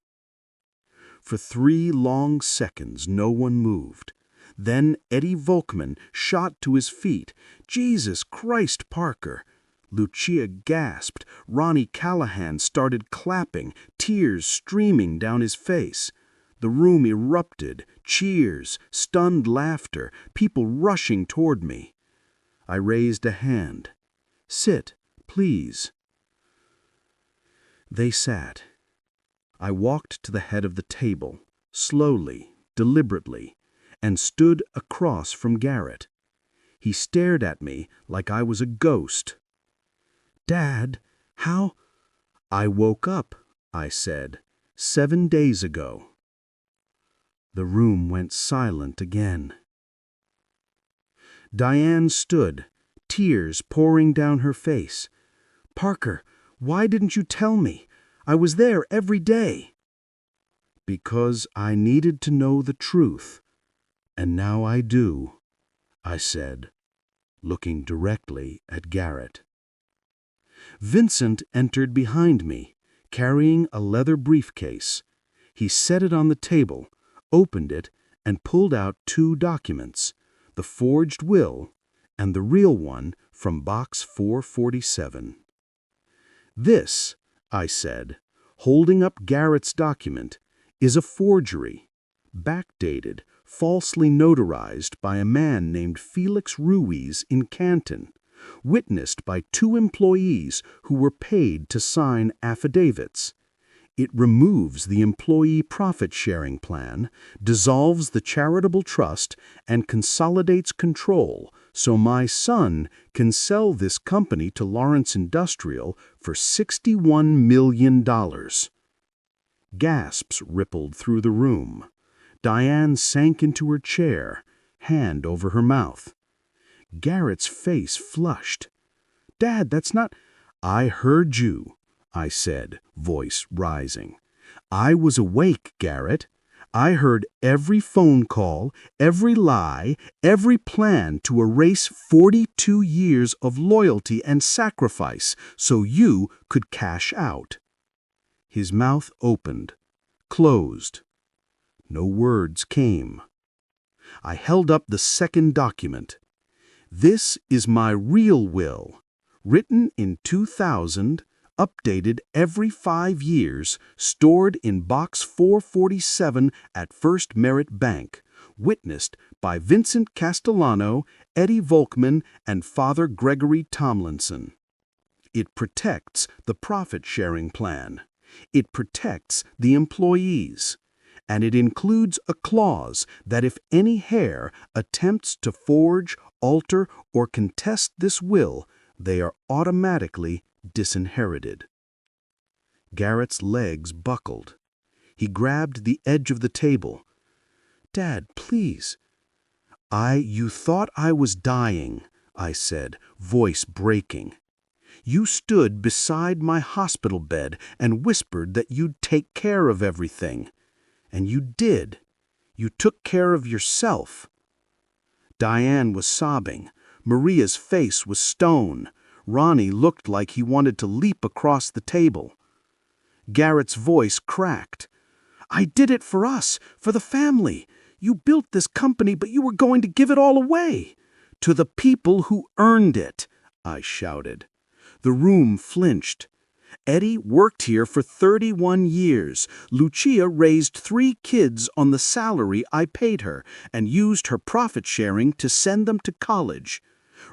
For 3 long seconds no one moved. Then Eddie Volkman shot to his feet. "Jesus Christ, Parker!" Lucia gasped. Ronnie Callahan started clapping, tears streaming down his face. The room erupted, cheers, stunned laughter, people rushing toward me. I raised a hand. "Sit, please." They sat. I walked to the head of the table, slowly, deliberately, and stood across from Garrett. He stared at me like I was a ghost. "Dad, how—" "I woke up," I said, "7 days ago." The room went silent again. Diane stood, tears pouring down her face. "Parker, why didn't you tell me? I was there every day." "Because I needed to know the truth, and now I do," I said, looking directly at Garrett. Vincent entered behind me, carrying a leather briefcase. He set it on the table, opened it, and pulled out 2 documents, the forged will and the real one from box 447. "This," I said, holding up Garrett's document, "is a forgery, backdated, falsely notarized by a man named Felix Ruiz in Canton, witnessed by 2 employees who were paid to sign affidavits. It removes the employee profit-sharing plan, dissolves the charitable trust, and consolidates control so my son can sell this company to Lawrence Industrial for $61 million. Gasps rippled through the room. Diane sank into her chair, hand over her mouth. Garrett's face flushed. "Dad, that's not—" "I heard you," I said, voice rising. "I was awake, Garrett. I heard every phone call, every lie, every plan to erase 42 years of loyalty and sacrifice so you could cash out." His mouth opened, closed. No words came. I held up the second document. "This is my real will, written in 2000, updated every 5 years, stored in box 447 at First Merit Bank, witnessed by Vincent Castellano, Eddie Volkman, and Father Gregory Tomlinson. It protects the profit-sharing plan. It protects the employees. And it includes a clause that if any heir attempts to forge, alter, or contest this will, they are automatically disinherited." Garrett's legs buckled. He grabbed the edge of the table. "Dad, please." You thought I was dying," I said, voice breaking. "You stood beside my hospital bed and whispered that you'd take care of everything. And you did. You took care of yourself." Diane was sobbing. Maria's face was stone. Ronnie looked like he wanted to leap across the table. Garrett's voice cracked. "I did it for us, for the family. You built this company, but you were going to give it all away. To the people who earned it," I shouted. The room flinched. "Eddie worked here for 31 years. Lucia raised 3 kids on the salary I paid her and used her profit sharing to send them to college.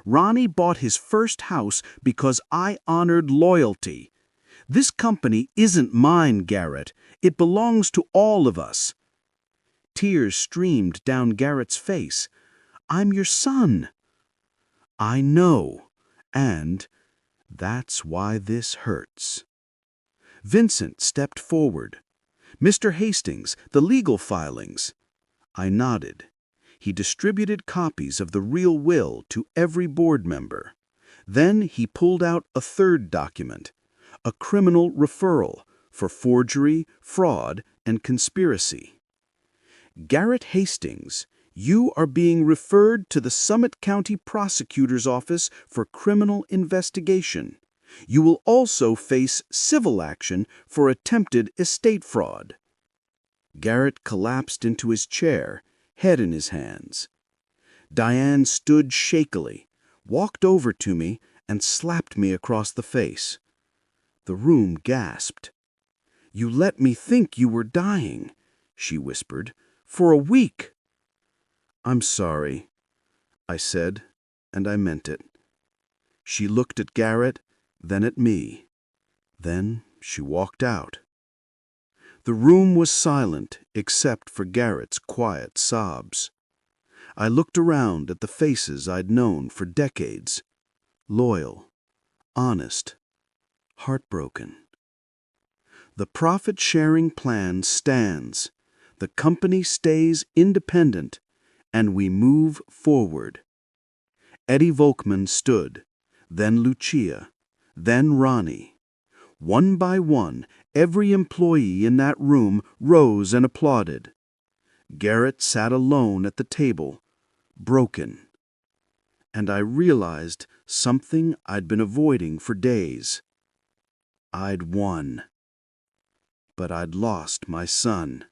Ronnie bought his first house because I honored loyalty. This company isn't mine, Garrett. It belongs to all of us." Tears streamed down Garrett's face. I'm your son." "I know, and that's why this hurts." Vincent stepped forward. "Mr. Hastings, the legal filings." I nodded. He distributed copies of the real will to every board member. Then he pulled out a third document, a criminal referral for forgery, fraud, and conspiracy. "Garrett Hastings, you are being referred to the Summit County Prosecutor's Office for criminal investigation. You will also face civil action for attempted estate fraud." Garrett collapsed into his chair, head in his hands. Diane stood shakily, walked over to me, and slapped me across the face. The room gasped. "You let me think you were dying," she whispered, "for a week." "I'm sorry," I said, and I meant it. She looked at Garrett, then at me. Then she walked out. The room was silent except for Garrett's quiet sobs. I looked around at the faces I'd known for decades. Loyal, honest, heartbroken. The profit-sharing plan stands. The company stays independent, and we move forward. Eddie Volkman stood, then Lucia, then Ronnie. One by one, every employee in that room rose and applauded. Garrett sat alone at the table, broken. And I realized something I'd been avoiding for days. I'd won. But I'd lost my son.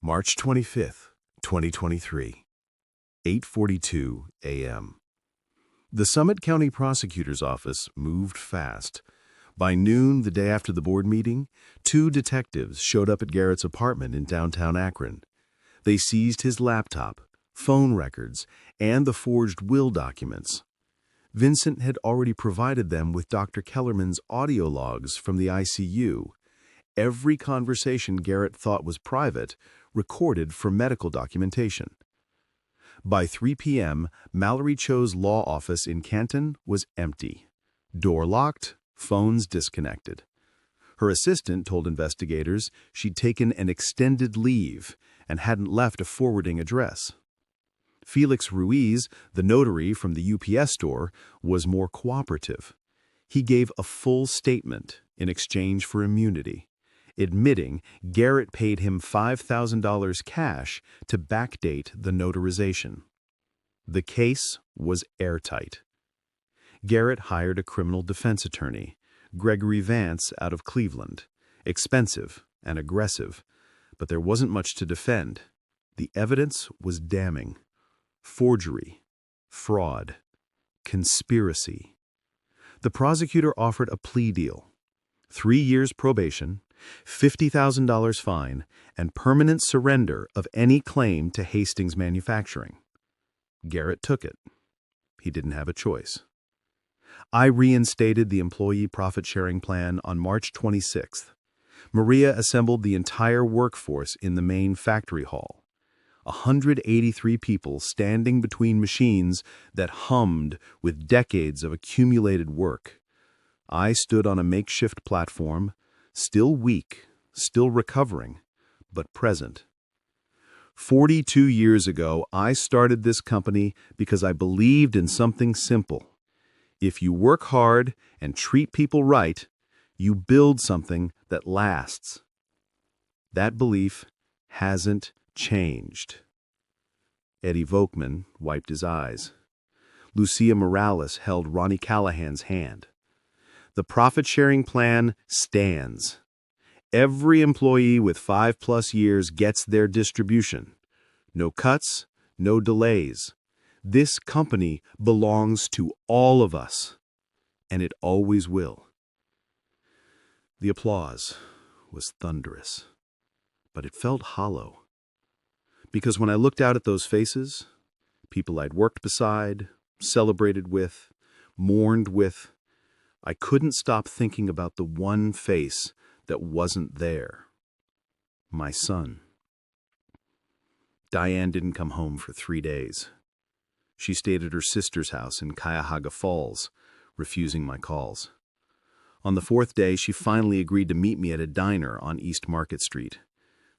March 25th, 2023, 8:42 a.m. The Summit County Prosecutor's Office moved fast. By noon, the day after the board meeting, 2 detectives showed up at Garrett's apartment in downtown Akron. They seized his laptop, phone records, and the forged will documents. Vincent had already provided them with Dr. Kellerman's audio logs from the ICU. Every conversation Garrett thought was private, recorded for medical documentation. By 3 p.m., Mallory Cho's law office in Canton was empty. Door locked, phones disconnected. Her assistant told investigators she'd taken an extended leave and hadn't left a forwarding address. Felix Ruiz, the notary from the UPS store, was more cooperative. He gave a full statement in exchange for immunity, admitting Garrett paid him $5,000 cash to backdate the notarization. The case was airtight. Garrett hired a criminal defense attorney, Gregory Vance out of Cleveland, expensive and aggressive, but there wasn't much to defend. The evidence was damning. Forgery, fraud, conspiracy. The prosecutor offered a plea deal: 3 years probation, $50,000 fine, and permanent surrender of any claim to Hastings Manufacturing. Garrett took it. He didn't have a choice. I reinstated the employee profit-sharing plan on March 26th. Maria assembled the entire workforce in the main factory hall. 183 people standing between machines that hummed with decades of accumulated work. I stood on a makeshift platform, still weak, still recovering, but present. 42 years ago, I started this company because I believed in something simple. If you work hard and treat people right, you build something that lasts. That belief hasn't changed. Eddie Volkman wiped his eyes. Lucia Morales held Ronnie Callahan's hand. The profit-sharing plan stands. Every employee with 5+ years gets their distribution. No cuts, no delays. This company belongs to all of us, and it always will. The applause was thunderous, but it felt hollow. Because when I looked out at those faces, people I'd worked beside, celebrated with, mourned with, I couldn't stop thinking about the one face that wasn't there. My son. Diane didn't come home for 3 days. She stayed at her sister's house in Cuyahoga Falls, refusing my calls. On the 4th day, she finally agreed to meet me at a diner on East Market Street,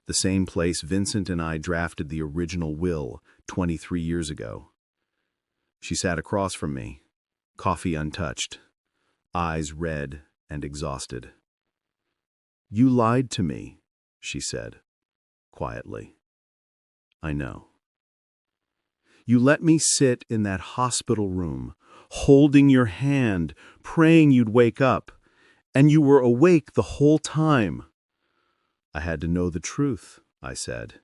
the same place Vincent and I drafted the original will 23 years ago. She sat across from me, coffee untouched, eyes red and exhausted. "You lied to me," she said, quietly. "I know. You let me sit in that hospital room, holding your hand, praying you'd wake up, and you were awake the whole time." "I had to know the truth," I said.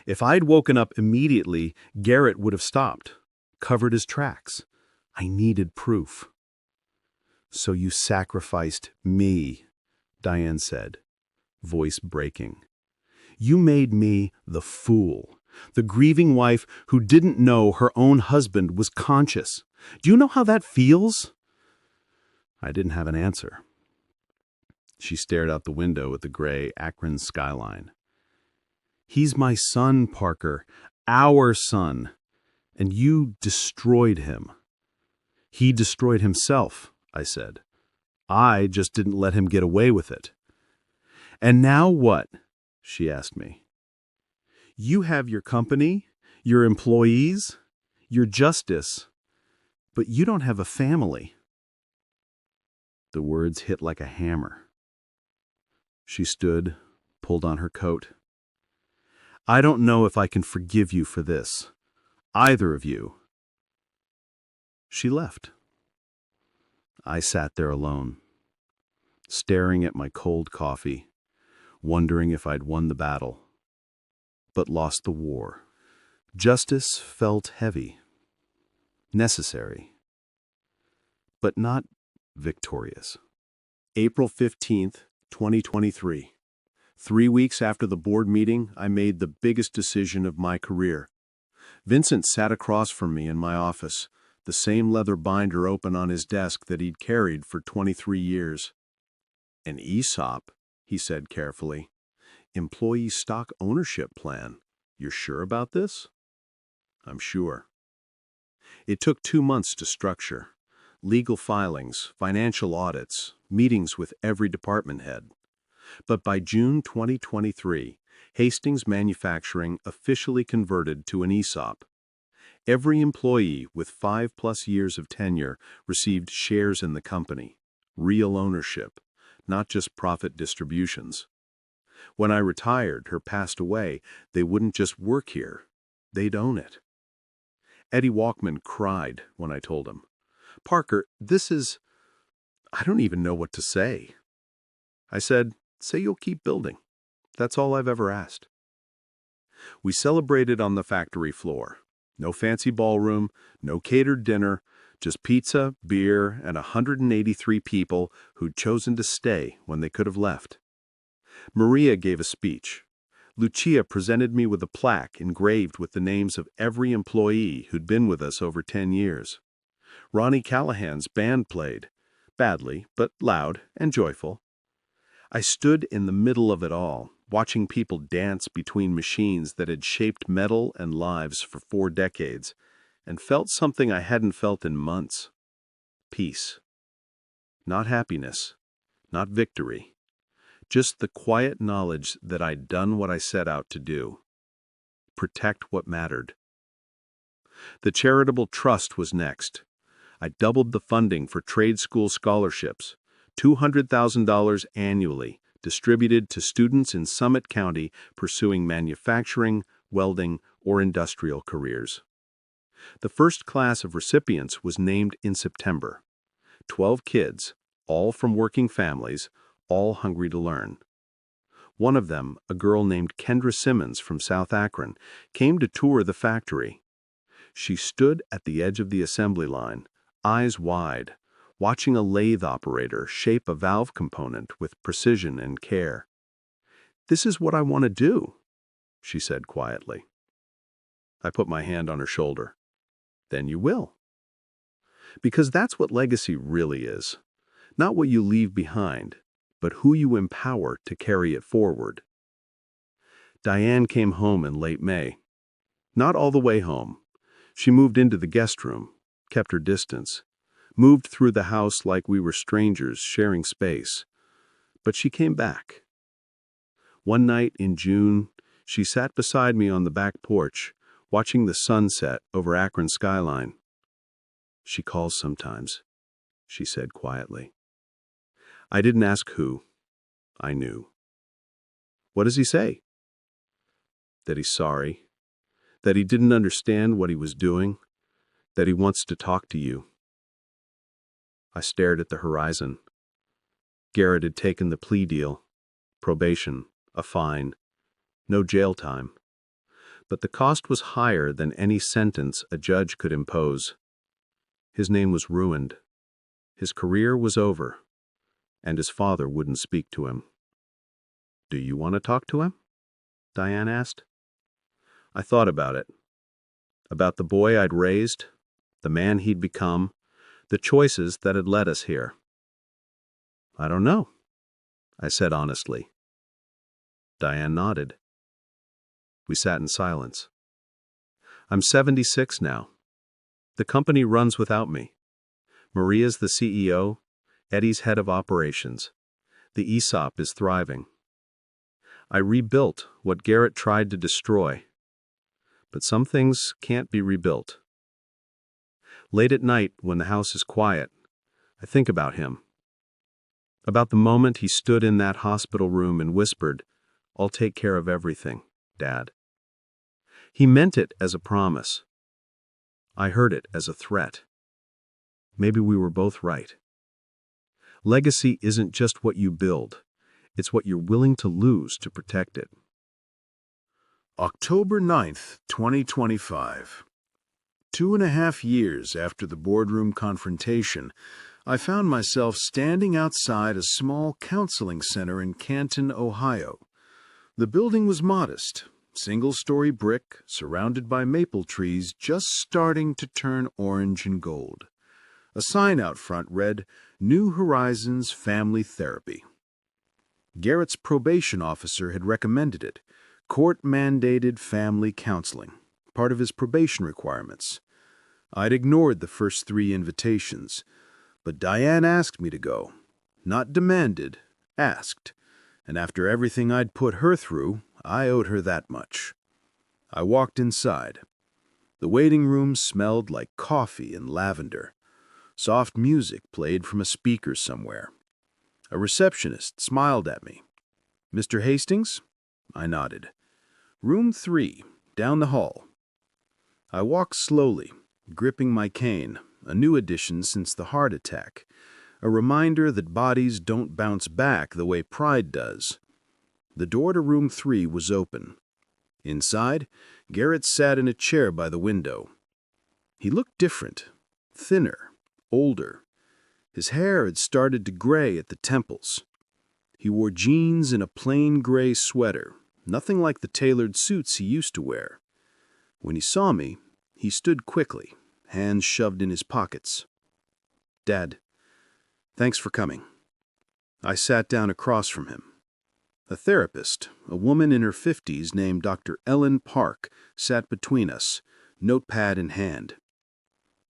"If I'd woken up immediately, Garrett would have stopped, covered his tracks. I needed proof." "So you sacrificed me," Diane said, voice breaking. "You made me the fool, the grieving wife who didn't know her own husband was conscious. Do you know how that feels?" I didn't have an answer. She stared out the window at the gray Akron skyline. "He's my son, Parker, our son, and you destroyed him." "He destroyed himself," I said. "I just didn't let him get away with it." "And now what?" she asked me. "You have your company, your employees, your justice, but you don't have a family." The words hit like a hammer. She stood, pulled on her coat. "I don't know if I can forgive you for this. Either of you." She left. I sat there alone, staring at my cold coffee, wondering if I'd won the battle, but lost the war. Justice felt heavy, necessary, but not victorious. April 15th, 2023. 3 weeks after the board meeting, I made the biggest decision of my career. Vincent sat across from me in my office, the same leather binder open on his desk that he'd carried for 23 years. "An ESOP," he said carefully. "Employee stock ownership plan. You're sure about this?" "I'm sure." It took 2 months to structure. Legal filings, financial audits, meetings with every department head. But by June 2023, Hastings Manufacturing officially converted to an ESOP. Every employee with 5+ years of tenure received shares in the company, real ownership, not just profit distributions. When I retired or passed away, they wouldn't just work here, they'd own it. Eddie Walkman cried when I told him, "Parker, I don't even know what to say." I said, "Say you'll keep building. That's all I've ever asked." We celebrated on the factory floor. No fancy ballroom, no catered dinner, just pizza, beer, and 183 people who'd chosen to stay when they could have left. Maria gave a speech. Lucia presented me with a plaque engraved with the names of every employee who'd been with us over 10 years. Ronnie Callahan's band played, badly, but loud and joyful. I stood in the middle of it all, watching people dance between machines that had shaped metal and lives for 4 decades, and felt something I hadn't felt in months. Peace. Not happiness, not victory, just the quiet knowledge that I'd done what I set out to do. Protect what mattered. The charitable trust was next. I doubled the funding for trade school scholarships, $200,000 annually, distributed to students in Summit County pursuing manufacturing, welding, or industrial careers. The first class of recipients was named in September. 12 kids, all from working families, all hungry to learn. One of them, a girl named Kendra Simmons from South Akron, came to tour the factory. She stood at the edge of the assembly line, eyes wide, watching a lathe operator shape a valve component with precision and care. "This is what I want to do," she said quietly. I put my hand on her shoulder. "Then you will." Because that's what legacy really is. Not what you leave behind, but who you empower to carry it forward. Diane came home in late May. Not all the way home. She moved into the guest room, kept her distance, moved through the house like we were strangers sharing space. But she came back. One night in June, she sat beside me on the back porch, watching the sunset over Akron skyline. "She calls sometimes," she said quietly. I didn't ask who. I knew. "What does he say?" "That he's sorry, that he didn't understand what he was doing, that he wants to talk to you." I stared at the horizon. Garrett had taken the plea deal, probation, a fine, no jail time. But the cost was higher than any sentence a judge could impose. His name was ruined. His career was over. And his father wouldn't speak to him. "Do you want to talk to him?" Diane asked. I thought about it. About the boy I'd raised, the man he'd become, the choices that had led us here. "I don't know," I said honestly. Diane nodded. We sat in silence. I'm 76 now. The company runs without me. Maria's the CEO, Eddie's head of operations. The ESOP is thriving. I rebuilt what Garrett tried to destroy. But some things can't be rebuilt. Late at night, when the house is quiet, I think about him. About the moment he stood in that hospital room and whispered, "I'll take care of everything, Dad." He meant it as a promise. I heard it as a threat. Maybe we were both right. Legacy isn't just what you build. It's what you're willing to lose to protect it. October 9th, 2025. 2.5 years after the boardroom confrontation, I found myself standing outside a small counseling center in Canton, Ohio. The building was modest, single-story brick, surrounded by maple trees just starting to turn orange and gold. A sign out front read, "New Horizons Family Therapy." Garrett's probation officer had recommended it, court-mandated family counseling, part of his probation requirements. I'd ignored the first 3 invitations, but Diane asked me to go. Not demanded, asked. And after everything I'd put her through, I owed her that much. I walked inside. The waiting room smelled like coffee and lavender. Soft music played from a speaker somewhere. A receptionist smiled at me. "Mr. Hastings?" I nodded. "Room 3, down the hall." I walked slowly, gripping my cane, a new addition since the heart attack, a reminder that bodies don't bounce back the way pride does. The door to room 3 was open. Inside, Garrett sat in a chair by the window. He looked different, thinner, older. His hair had started to gray at the temples. He wore jeans and a plain gray sweater, nothing like the tailored suits he used to wear. When he saw me, he stood quickly, hands shoved in his pockets. "Dad, thanks for coming." I sat down across from him. A therapist, a woman in her 50s named Dr. Ellen Park, sat between us, notepad in hand.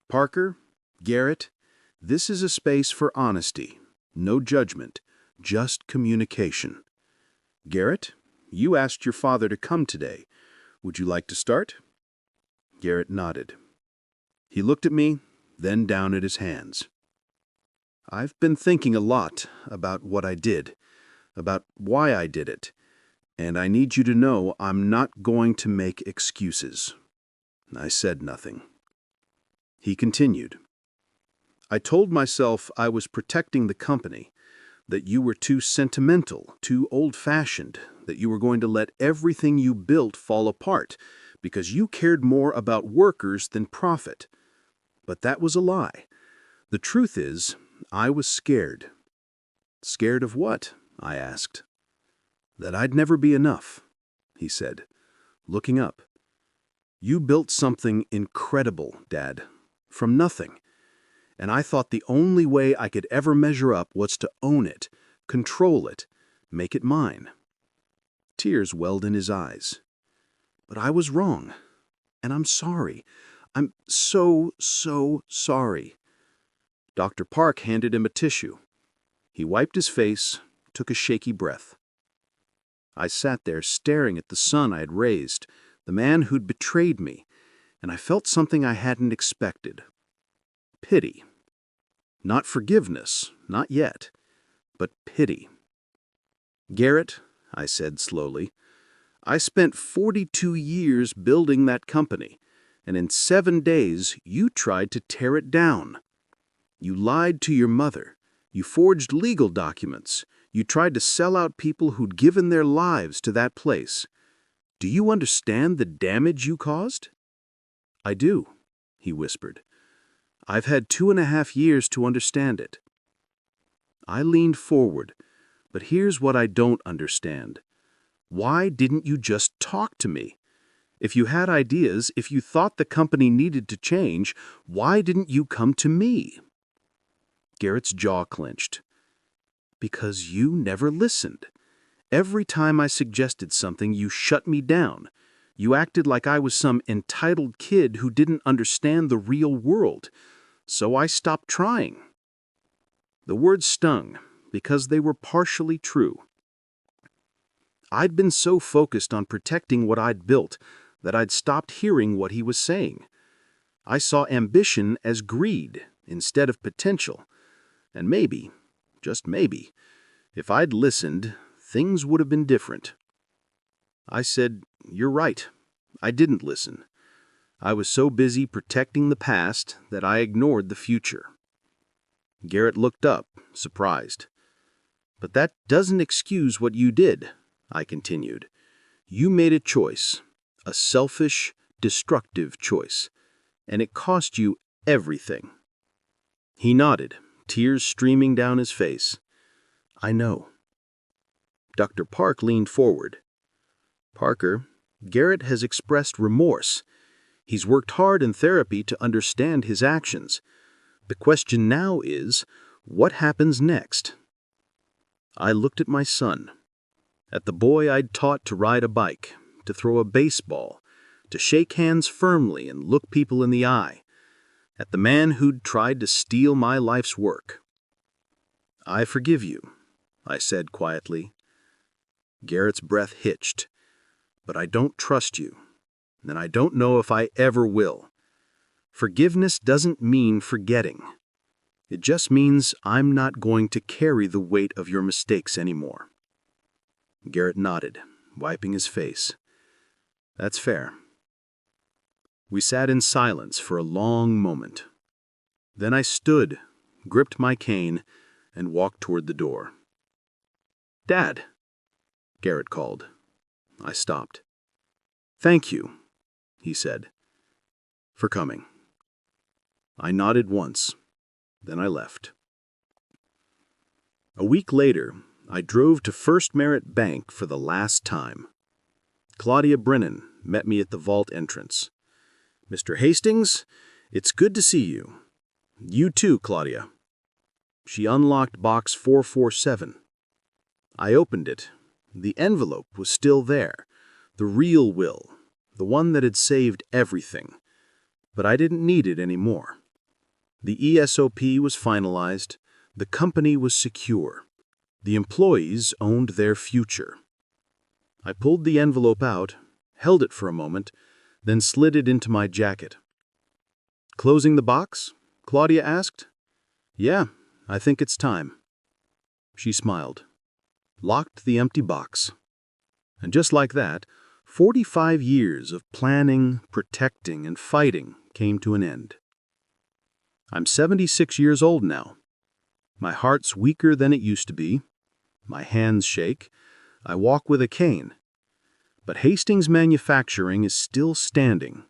"Parker, Garrett, this is a space for honesty, no judgment, just communication. Garrett, you asked your father to come today. Would you like to start?" Garrett nodded. He looked at me, then down at his hands. "I've been thinking a lot about what I did, about why I did it, and I need you to know I'm not going to make excuses." I said nothing. He continued. "I told myself I was protecting the company, that you were too sentimental, too old-fashioned, that you were going to let everything you built fall apart because you cared more about workers than profit. But that was a lie. The truth is, I was scared." "Scared of what?" I asked. "That I'd never be enough," he said, looking up. "You built something incredible, Dad, from nothing. And I thought the only way I could ever measure up was to own it, control it, make it mine." Tears welled in his eyes. "But I was wrong. And I'm sorry. I'm so sorry." Dr. Park handed him a tissue. He wiped his face, took a shaky breath. I sat there staring at the son I had raised, the man who'd betrayed me, and I felt something I hadn't expected. Pity. Not forgiveness, not yet, but pity. "Garrett," I said slowly, "I spent 42 years building that company, and in 7 days you tried to tear it down. You lied to your mother. You forged legal documents. You tried to sell out people who'd given their lives to that place. Do you understand the damage you caused?" "I do," he whispered. "I've had 2.5 years to understand it." I leaned forward, but here's what I don't understand. Why didn't you just talk to me? If you had ideas, if you thought the company needed to change, why didn't you come to me? Garrett's jaw clenched. "Because you never listened. Every time I suggested something, you shut me down. You acted like I was some entitled kid who didn't understand the real world. So I stopped trying." The words stung, because they were partially true. I'd been so focused on protecting what I'd built that I'd stopped hearing what he was saying. I saw ambition as greed instead of potential, and maybe, just maybe, if I'd listened, things would have been different. I said, "You're right. I didn't listen. I was so busy protecting the past that I ignored the future." Garrett looked up, surprised. "But that doesn't excuse what you did," I continued. "You made a choice, a selfish, destructive choice, and it cost you everything." He nodded, tears streaming down his face. "I know." Dr. Park leaned forward. "Parker, Garrett has expressed remorse. He's worked hard in therapy to understand his actions. The question now is, what happens next?" I looked at my son, at the boy I'd taught to ride a bike, to throw a baseball, to shake hands firmly and look people in the eye, at the man who'd tried to steal my life's work. "I forgive you," I said quietly. Garrett's breath hitched. "But I don't trust you, and I don't know if I ever will. Forgiveness doesn't mean forgetting. It just means I'm not going to carry the weight of your mistakes anymore." Garrett nodded, wiping his face. "That's fair." We sat in silence for a long moment. Then I stood, gripped my cane, and walked toward the door. "Dad," Garrett called. I stopped. "Thank you," he said, "for coming." I nodded once, then I left. A week later, I drove to First Merit Bank for the last time. Claudia Brennan met me at the vault entrance. "Mr. Hastings, it's good to see you." "You too, Claudia." She unlocked box 447. I opened it. The envelope was still there, the real will, the one that had saved everything. But I didn't need it anymore. The ESOP was finalized. The company was secure. The employees owned their future. I pulled the envelope out, held it for a moment, then slid it into my jacket. "Closing the box?" Claudia asked. "Yeah, I think it's time." She smiled, locked the empty box. And just like that, 45 years of planning, protecting, and fighting came to an end. I'm 76 years old now. My heart's weaker than it used to be. My hands shake. I walk with a cane. But Hastings Manufacturing is still standing.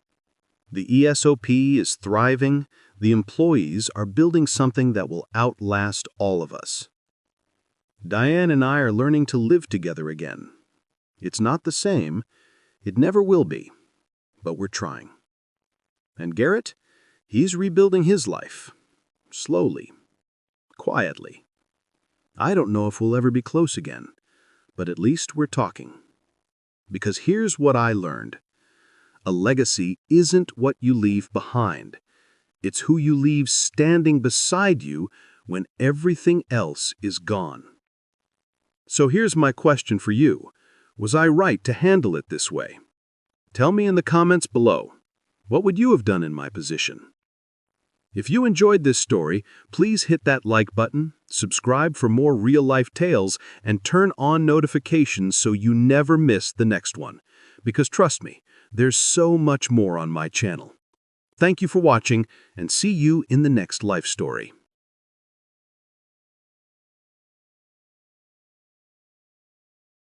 The ESOP is thriving. The employees are building something that will outlast all of us. Diane and I are learning to live together again. It's not the same. It never will be. But we're trying. And Garrett, he's rebuilding his life. Slowly. Quietly. I don't know if we'll ever be close again, but at least we're talking. Because here's what I learned. A legacy isn't what you leave behind. It's who you leave standing beside you when everything else is gone. So here's my question for you. Was I right to handle it this way? Tell me in the comments below. What would you have done in my position? If you enjoyed this story, please hit that like button, subscribe for more real-life tales, and turn on notifications so you never miss the next one. Because trust me, there's so much more on my channel. Thank you for watching, and see you in the next life story.